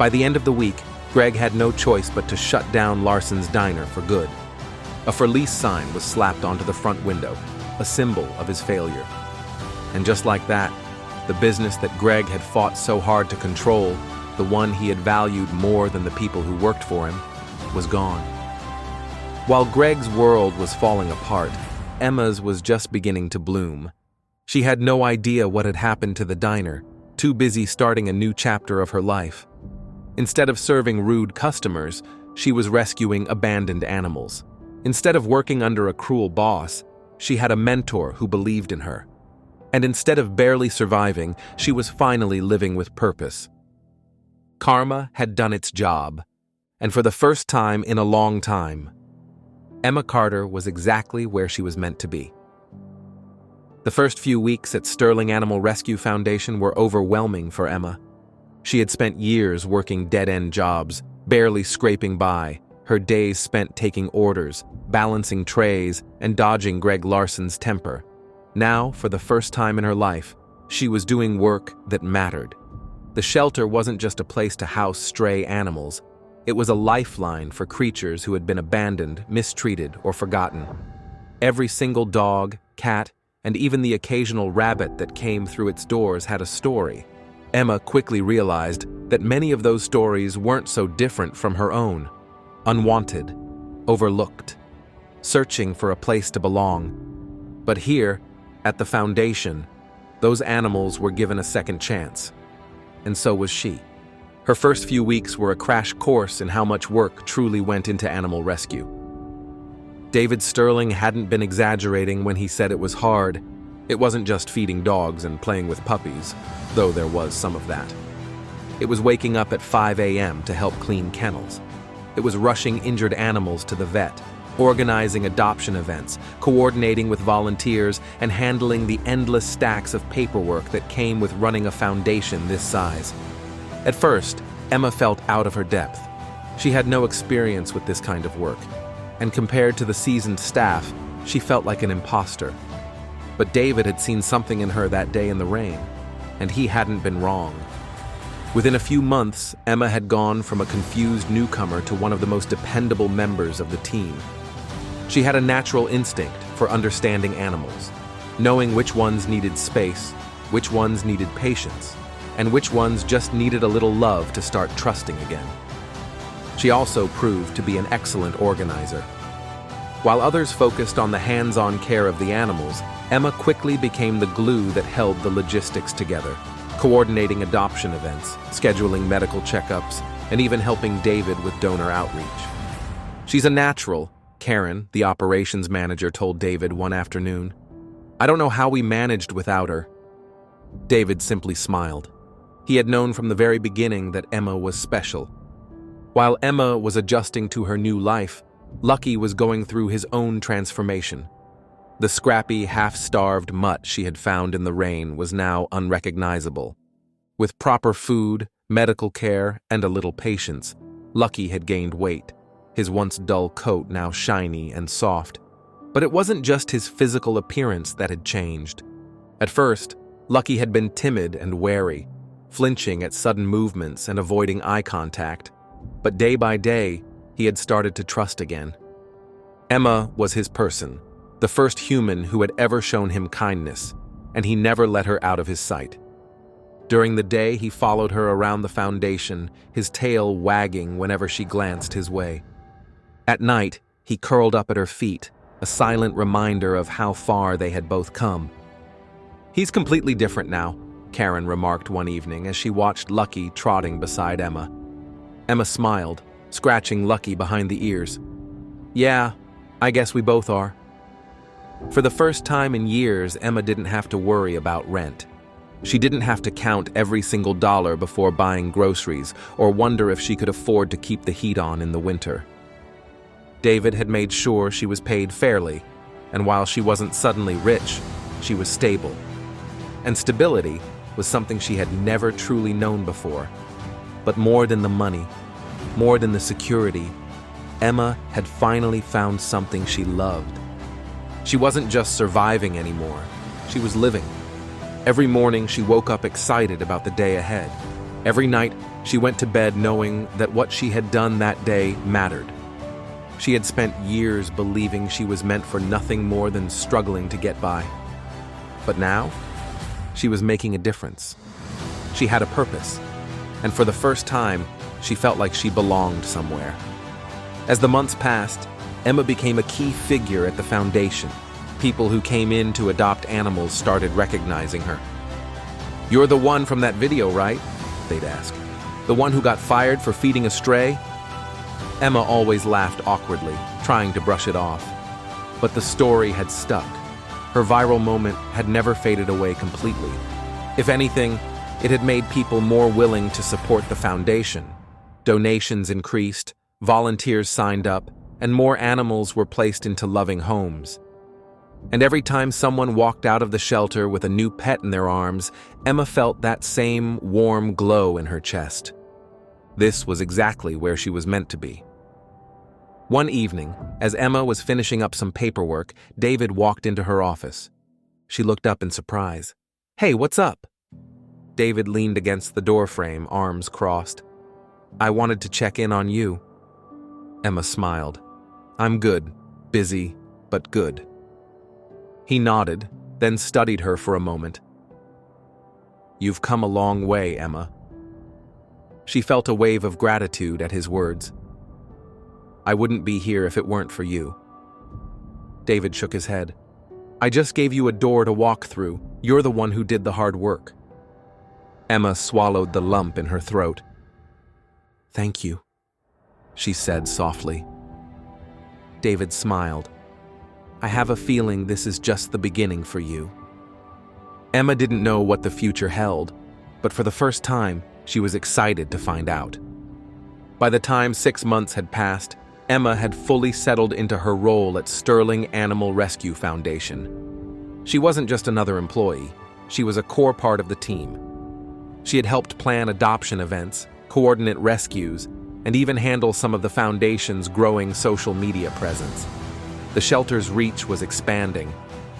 By the end of the week, Greg had no choice but to shut down Larson's diner for good. A for lease sign was slapped onto the front window, a symbol of his failure. And just like that, the business that Greg had fought so hard to control, the one he had valued more than the people who worked for him, was gone. While Greg's world was falling apart, Emma's was just beginning to bloom. She had no idea what had happened to the diner, too busy starting a new chapter of her life. Instead of serving rude customers, she was rescuing abandoned animals. Instead of working under a cruel boss, she had a mentor who believed in her. And instead of barely surviving, she was finally living with purpose. Karma had done its job, and for the first time in a long time, Emma Carter was exactly where she was meant to be. The first few weeks at Sterling Animal Rescue Foundation were overwhelming for Emma. She had spent years working dead-end jobs, barely scraping by, her days spent taking orders, balancing trays, and dodging Greg Larson's temper. Now, for the first time in her life, she was doing work that mattered. The shelter wasn't just a place to house stray animals. It was a lifeline for creatures who had been abandoned, mistreated, or forgotten. Every single dog, cat, and even the occasional rabbit that came through its doors had a story. Emma quickly realized that many of those stories weren't so different from her own. Unwanted, overlooked, searching for a place to belong. But here, at the foundation, those animals were given a second chance. And so was she. Her first few weeks were a crash course in how much work truly went into animal rescue. David Sterling hadn't been exaggerating when he said it was hard. It wasn't just feeding dogs and playing with puppies, though there was some of that. It was waking up at 5 a.m. to help clean kennels. It was rushing injured animals to the vet, organizing adoption events, coordinating with volunteers, and handling the endless stacks of paperwork that came with running a foundation this size. At first, Emma felt out of her depth. She had no experience with this kind of work, and compared to the seasoned staff, she felt like an imposter. But David had seen something in her that day in the rain, and he hadn't been wrong. Within a few months, Emma had gone from a confused newcomer to one of the most dependable members of the team. She had a natural instinct for understanding animals, knowing which ones needed space, which ones needed patience, and which ones just needed a little love to start trusting again. She also proved to be an excellent organizer. While others focused on the hands-on care of the animals, Emma quickly became the glue that held the logistics together, coordinating adoption events, scheduling medical checkups, and even helping David with donor outreach. "She's a natural," Karen, the operations manager, told David one afternoon. "I don't know how we managed without her." David simply smiled. He had known from the very beginning that Emma was special. While Emma was adjusting to her new life, Lucky was going through his own transformation. The scrappy, half-starved mutt she had found in the rain was now unrecognizable. With proper food, medical care, and a little patience, Lucky had gained weight, his once dull coat now shiny and soft. But it wasn't just his physical appearance that had changed. At first, Lucky had been timid and wary, flinching at sudden movements and avoiding eye contact. But day by day, he had started to trust again. Emma was his person, the first human who had ever shown him kindness, and he never let her out of his sight. During the day, he followed her around the foundation, his tail wagging whenever she glanced his way. At night, he curled up at her feet, a silent reminder of how far they had both come. "He's completely different now," Karen remarked one evening as she watched Lucky trotting beside Emma. Emma smiled, scratching Lucky behind the ears. "Yeah, I guess we both are." For the first time in years, Emma didn't have to worry about rent. She didn't have to count every single dollar before buying groceries or wonder if she could afford to keep the heat on in the winter. David had made sure she was paid fairly, and while she wasn't suddenly rich, she was stable. And stability was something she had never truly known before. But more than the money, more than the security, Emma had finally found something she loved. She wasn't just surviving anymore, she was living. Every morning she woke up excited about the day ahead. Every night She went to bed knowing that what she had done that day mattered. She had spent years believing she was meant for nothing more than struggling to get by. But now, she was making a difference. She had a purpose, and for the first time, she felt like she belonged somewhere. As the months passed, Emma became a key figure at the foundation. People who came in to adopt animals started recognizing her. "You're the one from that video, right?" they'd ask. "The one who got fired for feeding a stray?" Emma always laughed awkwardly, trying to brush it off. But the story had stuck. Her viral moment had never faded away completely. If anything, it had made people more willing to support the foundation. Donations increased, volunteers signed up, and more animals were placed into loving homes. And every time someone walked out of the shelter with a new pet in their arms, Emma felt that same warm glow in her chest. This was exactly where she was meant to be. One evening, as Emma was finishing up some paperwork, David walked into her office. She looked up in surprise. "Hey, what's up?" David leaned against the doorframe, arms crossed. "I wanted to check in on you." Emma smiled. "I'm good. Busy, but good." He nodded, then studied her for a moment. "You've come a long way, Emma." She felt a wave of gratitude at his words. "I wouldn't be here if it weren't for you." David shook his head. "I just gave you a door to walk through. You're the one who did the hard work." Emma swallowed the lump in her throat. "Thank you," she said softly. David smiled. "I have a feeling this is just the beginning for you." Emma didn't know what the future held, but for the first time, she was excited to find out. By the time 6 months had passed, Emma had fully settled into her role at Sterling Animal Rescue Foundation. She wasn't just another employee, she was a core part of the team. She had helped plan adoption events, coordinate rescues, and even handle some of the foundation's growing social media presence. The shelter's reach was expanding,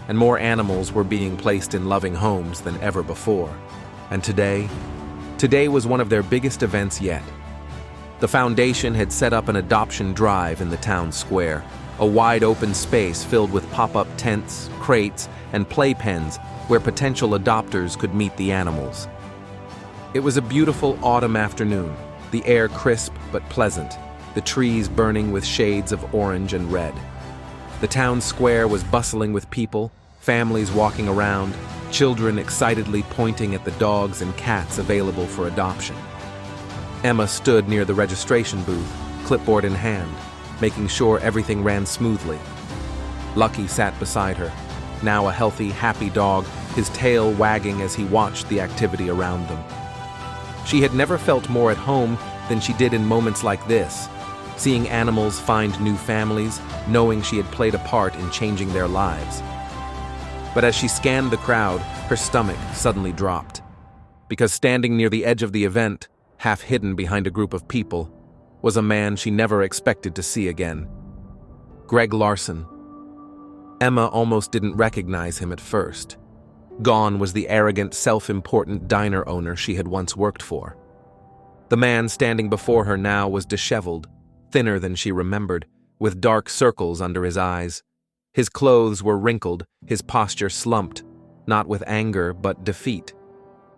and more animals were being placed in loving homes than ever before. And today was one of their biggest events yet. The foundation had set up an adoption drive in the town square, a wide open space filled with pop-up tents, crates, and playpens where potential adopters could meet the animals. It was a beautiful autumn afternoon, the air crisp but pleasant, the trees burning with shades of orange and red. The town square was bustling with people, families walking around, children excitedly pointing at the dogs and cats available for adoption. Emma stood near the registration booth, clipboard in hand, making sure everything ran smoothly. Lucky sat beside her, now a healthy, happy dog, his tail wagging as he watched the activity around them. She had never felt more at home than she did in moments like this, seeing animals find new families, knowing she had played a part in changing their lives. But as she scanned the crowd, her stomach suddenly dropped, because standing near the edge of the event, half hidden behind a group of people, was a man she never expected to see again. Greg Larson. Emma almost didn't recognize him at first. Gone was the arrogant, self-important diner owner she had once worked for. The man standing before her now was disheveled, thinner than she remembered, with dark circles under his eyes. His clothes were wrinkled, his posture slumped, not with anger but defeat.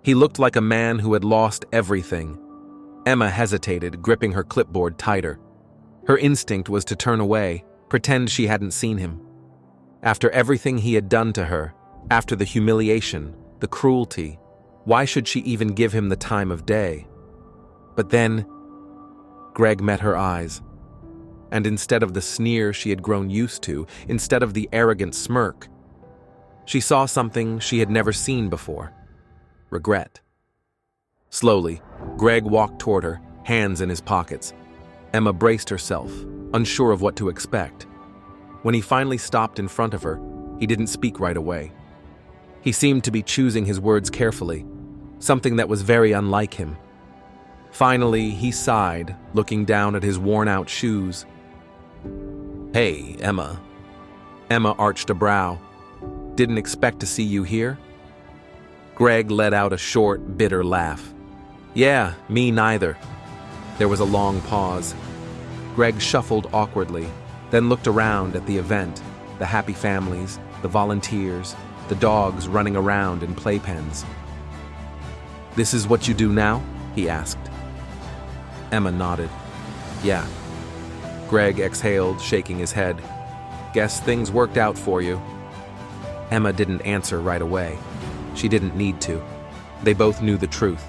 He looked like a man who had lost everything. Emma hesitated, gripping her clipboard tighter. Her instinct was to turn away, pretend she hadn't seen him. After everything he had done to her, after the humiliation, the cruelty, why should she even give him the time of day? But then, Greg met her eyes. And instead of the sneer she had grown used to, instead of the arrogant smirk, she saw something she had never seen before: regret. Slowly, Greg walked toward her, hands in his pockets. Emma braced herself, unsure of what to expect. When he finally stopped in front of her, he didn't speak right away. He seemed to be choosing his words carefully, something that was very unlike him. Finally, he sighed, looking down at his worn-out shoes. "Hey, Emma." Emma arched a brow. "Didn't expect to see you here?" Greg let out a short, bitter laugh. Yeah, me neither. There was a long pause. Greg shuffled awkwardly, then looked around at the event, the happy families, the volunteers, the dogs running around in playpens. "This is what you do now?" he asked. Emma nodded. "Yeah." Greg exhaled, shaking his head. "Guess things worked out for you." Emma didn't answer right away. She didn't need to. They both knew the truth.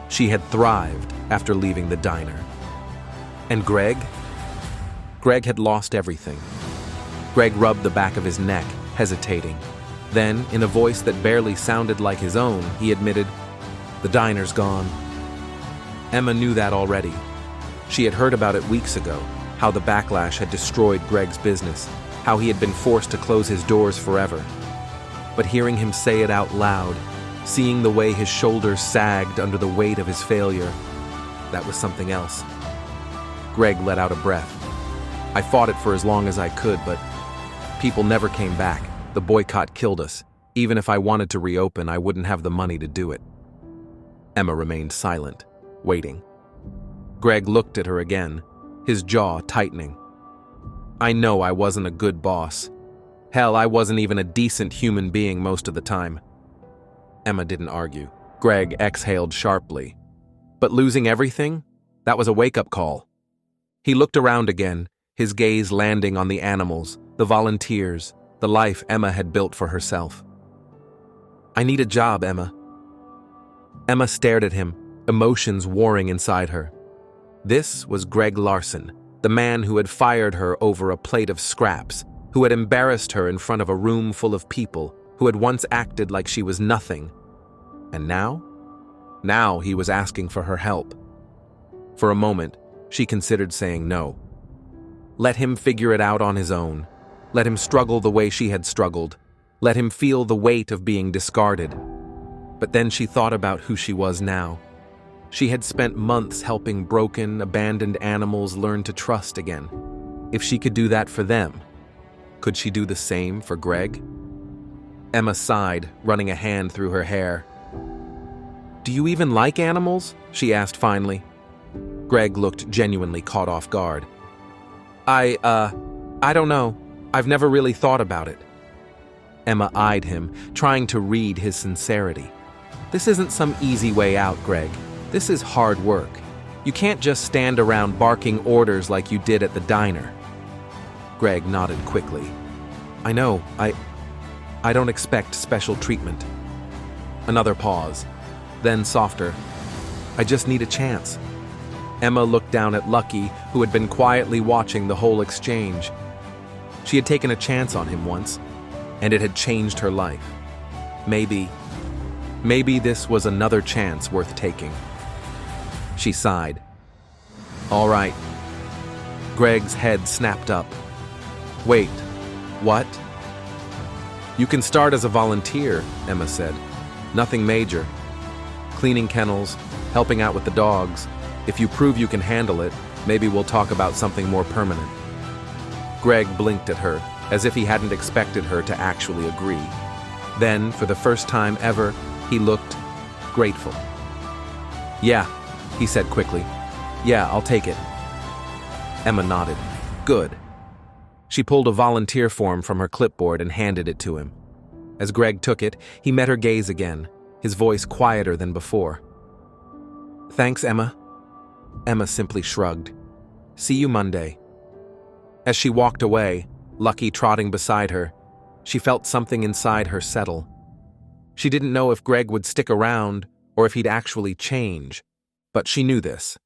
She had thrived after leaving the diner. And Greg? Greg had lost everything. Greg rubbed the back of his neck, hesitating. Then, in a voice that barely sounded like his own, he admitted, "The diner's gone." Emma knew that already. She had heard about it weeks ago, how the backlash had destroyed Greg's business, how he had been forced to close his doors forever. But hearing him say it out loud, seeing the way his shoulders sagged under the weight of his failure, that was something else. Greg let out a breath. "I fought it for as long as I could, but people never came back. The boycott killed us. Even if I wanted to reopen, I wouldn't have the money to do it." Emma remained silent, waiting. Greg looked at her again, his jaw tightening. "I know I wasn't a good boss. Hell, I wasn't even a decent human being most of the time." Emma didn't argue. Greg exhaled sharply. "But losing everything? That was a wake-up call." He looked around again, his gaze landing on the animals, the volunteers, the life Emma had built for herself. "I need a job, Emma." Emma stared at him, emotions warring inside her. This was Greg Larson, the man who had fired her over a plate of scraps, who had embarrassed her in front of a room full of people, who had once acted like she was nothing. And now? Now he was asking for her help. For a moment, she considered saying no. Let him figure it out on his own. Let him struggle the way she had struggled. Let him feel the weight of being discarded. But then she thought about who she was now. She had spent months helping broken, abandoned animals learn to trust again. If she could do that for them, could she do the same for Greg? Emma sighed, running a hand through her hair. "Do you even like animals?" she asked finally. Greg looked genuinely caught off guard. I don't know. I've never really thought about it." Emma eyed him, trying to read his sincerity. "This isn't some easy way out, Greg. This is hard work. You can't just stand around barking orders like you did at the diner." Greg nodded quickly. "I know. I don't expect special treatment." Another pause, then softer. "I just need a chance." Emma looked down at Lucky, who had been quietly watching the whole exchange. She had taken a chance on him once, and it had changed her life. Maybe this was another chance worth taking. She sighed. "All right." Greg's head snapped up. "Wait, what?" "You can start as a volunteer," Emma said. "Nothing major. Cleaning kennels, helping out with the dogs. If you prove you can handle it, maybe we'll talk about something more permanent." Greg blinked at her, as if he hadn't expected her to actually agree. Then, for the first time ever, he looked grateful. "Yeah," he said quickly. "Yeah, I'll take it." Emma nodded. "Good." She pulled a volunteer form from her clipboard and handed it to him. As Greg took it, he met her gaze again, his voice quieter than before. "Thanks, Emma." Emma simply shrugged. "See you Monday." As she walked away, Lucky trotting beside her, she felt something inside her settle. She didn't know if Greg would stick around or if he'd actually change, but she knew this.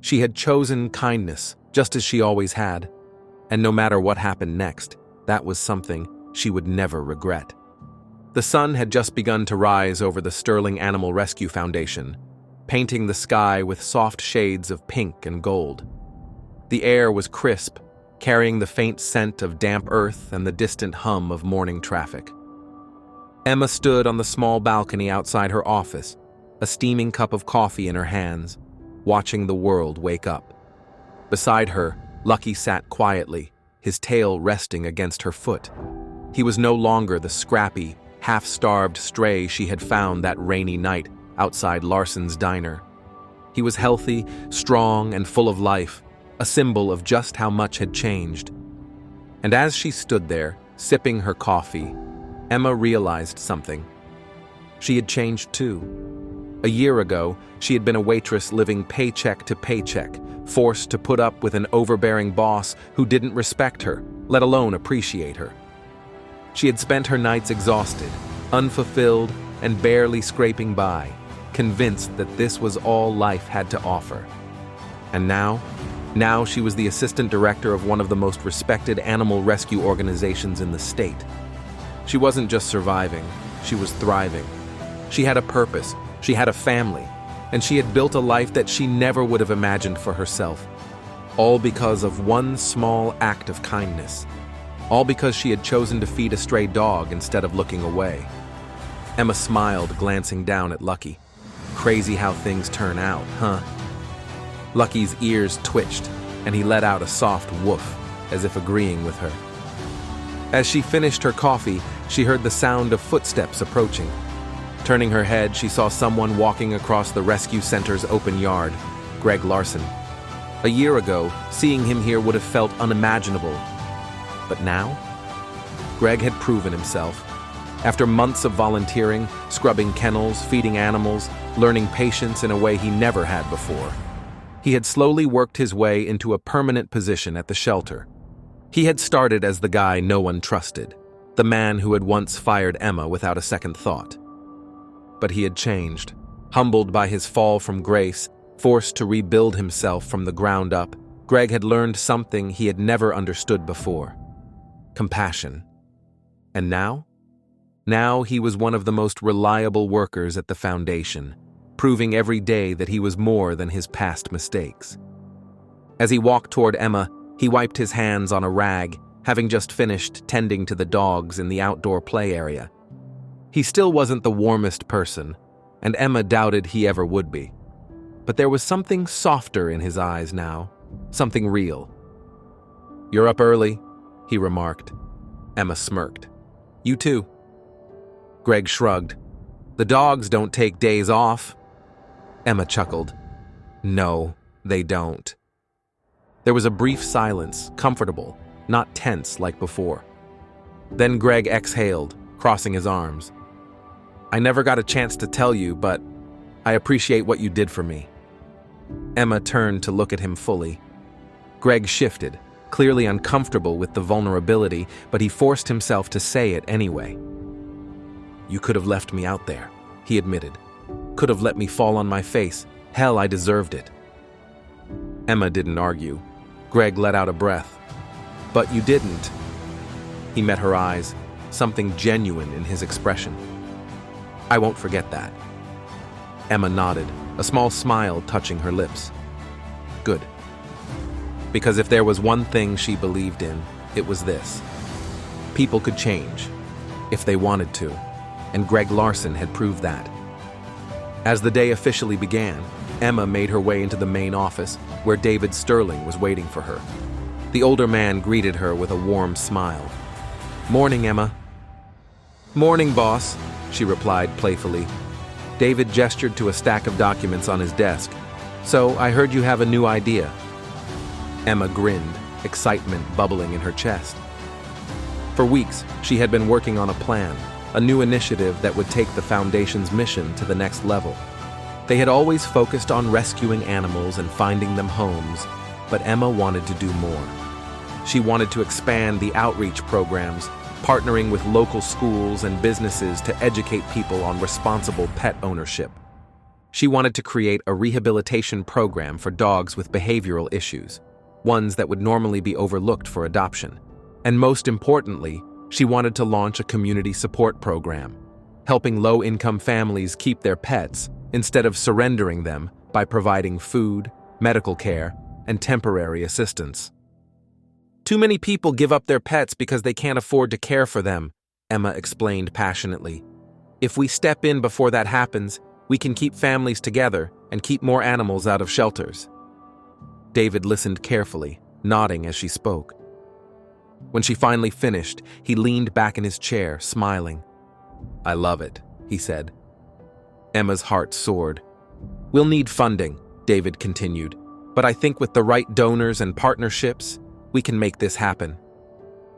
She had chosen kindness, just as she always had, and no matter what happened next, that was something she would never regret. The sun had just begun to rise over the Sterling Animal Rescue Foundation, painting the sky with soft shades of pink and gold. The air was crisp, carrying the faint scent of damp earth and the distant hum of morning traffic. Emma stood on the small balcony outside her office, a steaming cup of coffee in her hands, watching the world wake up. Beside her, Lucky sat quietly, his tail resting against her foot. He was no longer the scrappy, half-starved stray she had found that rainy night outside Larson's diner. He was healthy, strong, and full of life, a symbol of just how much had changed. And as she stood there, sipping her coffee, Emma realized something. She had changed too. A year ago, she had been a waitress living paycheck to paycheck, forced to put up with an overbearing boss who didn't respect her, let alone appreciate her. She had spent her nights exhausted, unfulfilled, and barely scraping by, convinced that this was all life had to offer. And now she was the assistant director of one of the most respected animal rescue organizations in the state. She wasn't just surviving, she was thriving. She had a purpose, she had a family, and she had built a life that she never would have imagined for herself. All because of one small act of kindness. All because she had chosen to feed a stray dog instead of looking away. Emma smiled, glancing down at Lucky. Crazy how things turn out, huh? Lucky's ears twitched, and he let out a soft woof, as if agreeing with her. As she finished her coffee, she heard the sound of footsteps approaching. Turning her head, she saw someone walking across the rescue center's open yard, Greg Larson. A year ago, seeing him here would have felt unimaginable. But now? Greg had proven himself. After months of volunteering, scrubbing kennels, feeding animals, learning patience in a way he never had before, he had slowly worked his way into a permanent position at the shelter. He had started as the guy no one trusted, the man who had once fired Emma without a second thought. But he had changed, humbled by his fall from grace, forced to rebuild himself from the ground up. Greg had learned something he had never understood before: compassion. And now? Now he was one of the most reliable workers at the foundation, proving every day that he was more than his past mistakes. As he walked toward Emma, he wiped his hands on a rag, having just finished tending to the dogs in the outdoor play area. He still wasn't the warmest person, and Emma doubted he ever would be. But there was something softer in his eyes now, something real. "You're up early," he remarked. Emma smirked. "You too." Greg shrugged. "The dogs don't take days off." Emma chuckled. "No, they don't." There was a brief silence, comfortable, not tense like before. Then Greg exhaled, crossing his arms. "I never got a chance to tell you, but I appreciate what you did for me." Emma turned to look at him fully. Greg shifted, clearly uncomfortable with the vulnerability, but he forced himself to say it anyway. "You could have left me out there," he admitted. "Could have let me fall on my face. Hell, I deserved it." Emma didn't argue. Greg let out a breath. "But you didn't." He met her eyes, something genuine in his expression. "I won't forget that." Emma nodded, a small smile touching her lips. "Good." Because if there was one thing she believed in, it was this: people could change, if they wanted to, and Greg Larson had proved that. As the day officially began, Emma made her way into the main office, where David Sterling was waiting for her. The older man greeted her with a warm smile. "Morning, Emma." "Morning, boss," she replied playfully. David gestured to a stack of documents on his desk. "So, I heard you have a new idea." Emma grinned, excitement bubbling in her chest. For weeks, she had been working on a plan, a new initiative that would take the Foundation's mission to the next level. They had always focused on rescuing animals and finding them homes, but Emma wanted to do more. She wanted to expand the outreach programs, partnering with local schools and businesses to educate people on responsible pet ownership. She wanted to create a rehabilitation program for dogs with behavioral issues, ones that would normally be overlooked for adoption. And most importantly, she wanted to launch a community support program, helping low-income families keep their pets instead of surrendering them by providing food, medical care, and temporary assistance. "Too many people give up their pets because they can't afford to care for them," Emma explained passionately. "If we step in before that happens, we can keep families together and keep more animals out of shelters." David listened carefully, nodding as she spoke. When she finally finished, he leaned back in his chair, smiling. "I love it," he said. Emma's heart soared. "We'll need funding," David continued. "But I think with the right donors and partnerships, we can make this happen."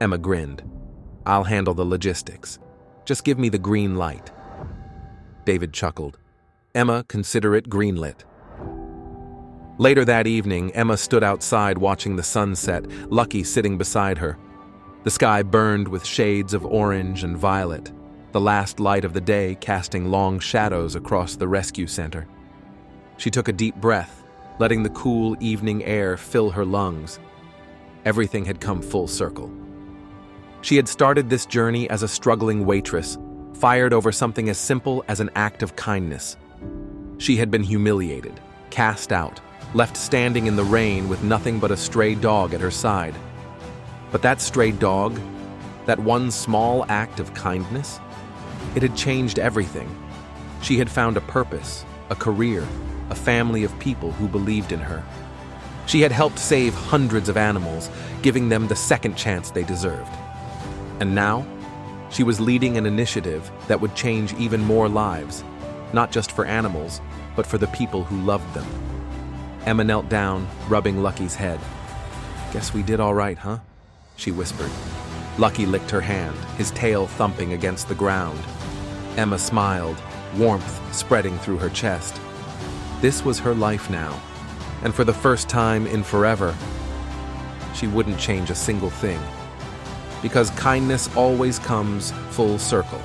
Emma grinned. "I'll handle the logistics. Just give me the green light." David chuckled. "Emma, consider it greenlit." Later that evening, Emma stood outside watching the sunset, Lucky sitting beside her. The sky burned with shades of orange and violet, the last light of the day casting long shadows across the rescue center. She took a deep breath, letting the cool evening air fill her lungs. Everything had come full circle. She had started this journey as a struggling waitress, fired over something as simple as an act of kindness. She had been humiliated, cast out, left standing in the rain with nothing but a stray dog at her side. But that stray dog, that one small act of kindness, it had changed everything. She had found a purpose, a career, a family of people who believed in her. She had helped save hundreds of animals, giving them the second chance they deserved. And now, she was leading an initiative that would change even more lives, not just for animals, but for the people who loved them. Emma knelt down, rubbing Lucky's head. "Guess we did all right, huh?" she whispered. Lucky licked her hand, his tail thumping against the ground. Emma smiled, warmth spreading through her chest. This was her life now, and for the first time in forever, she wouldn't change a single thing. Because kindness always comes full circle.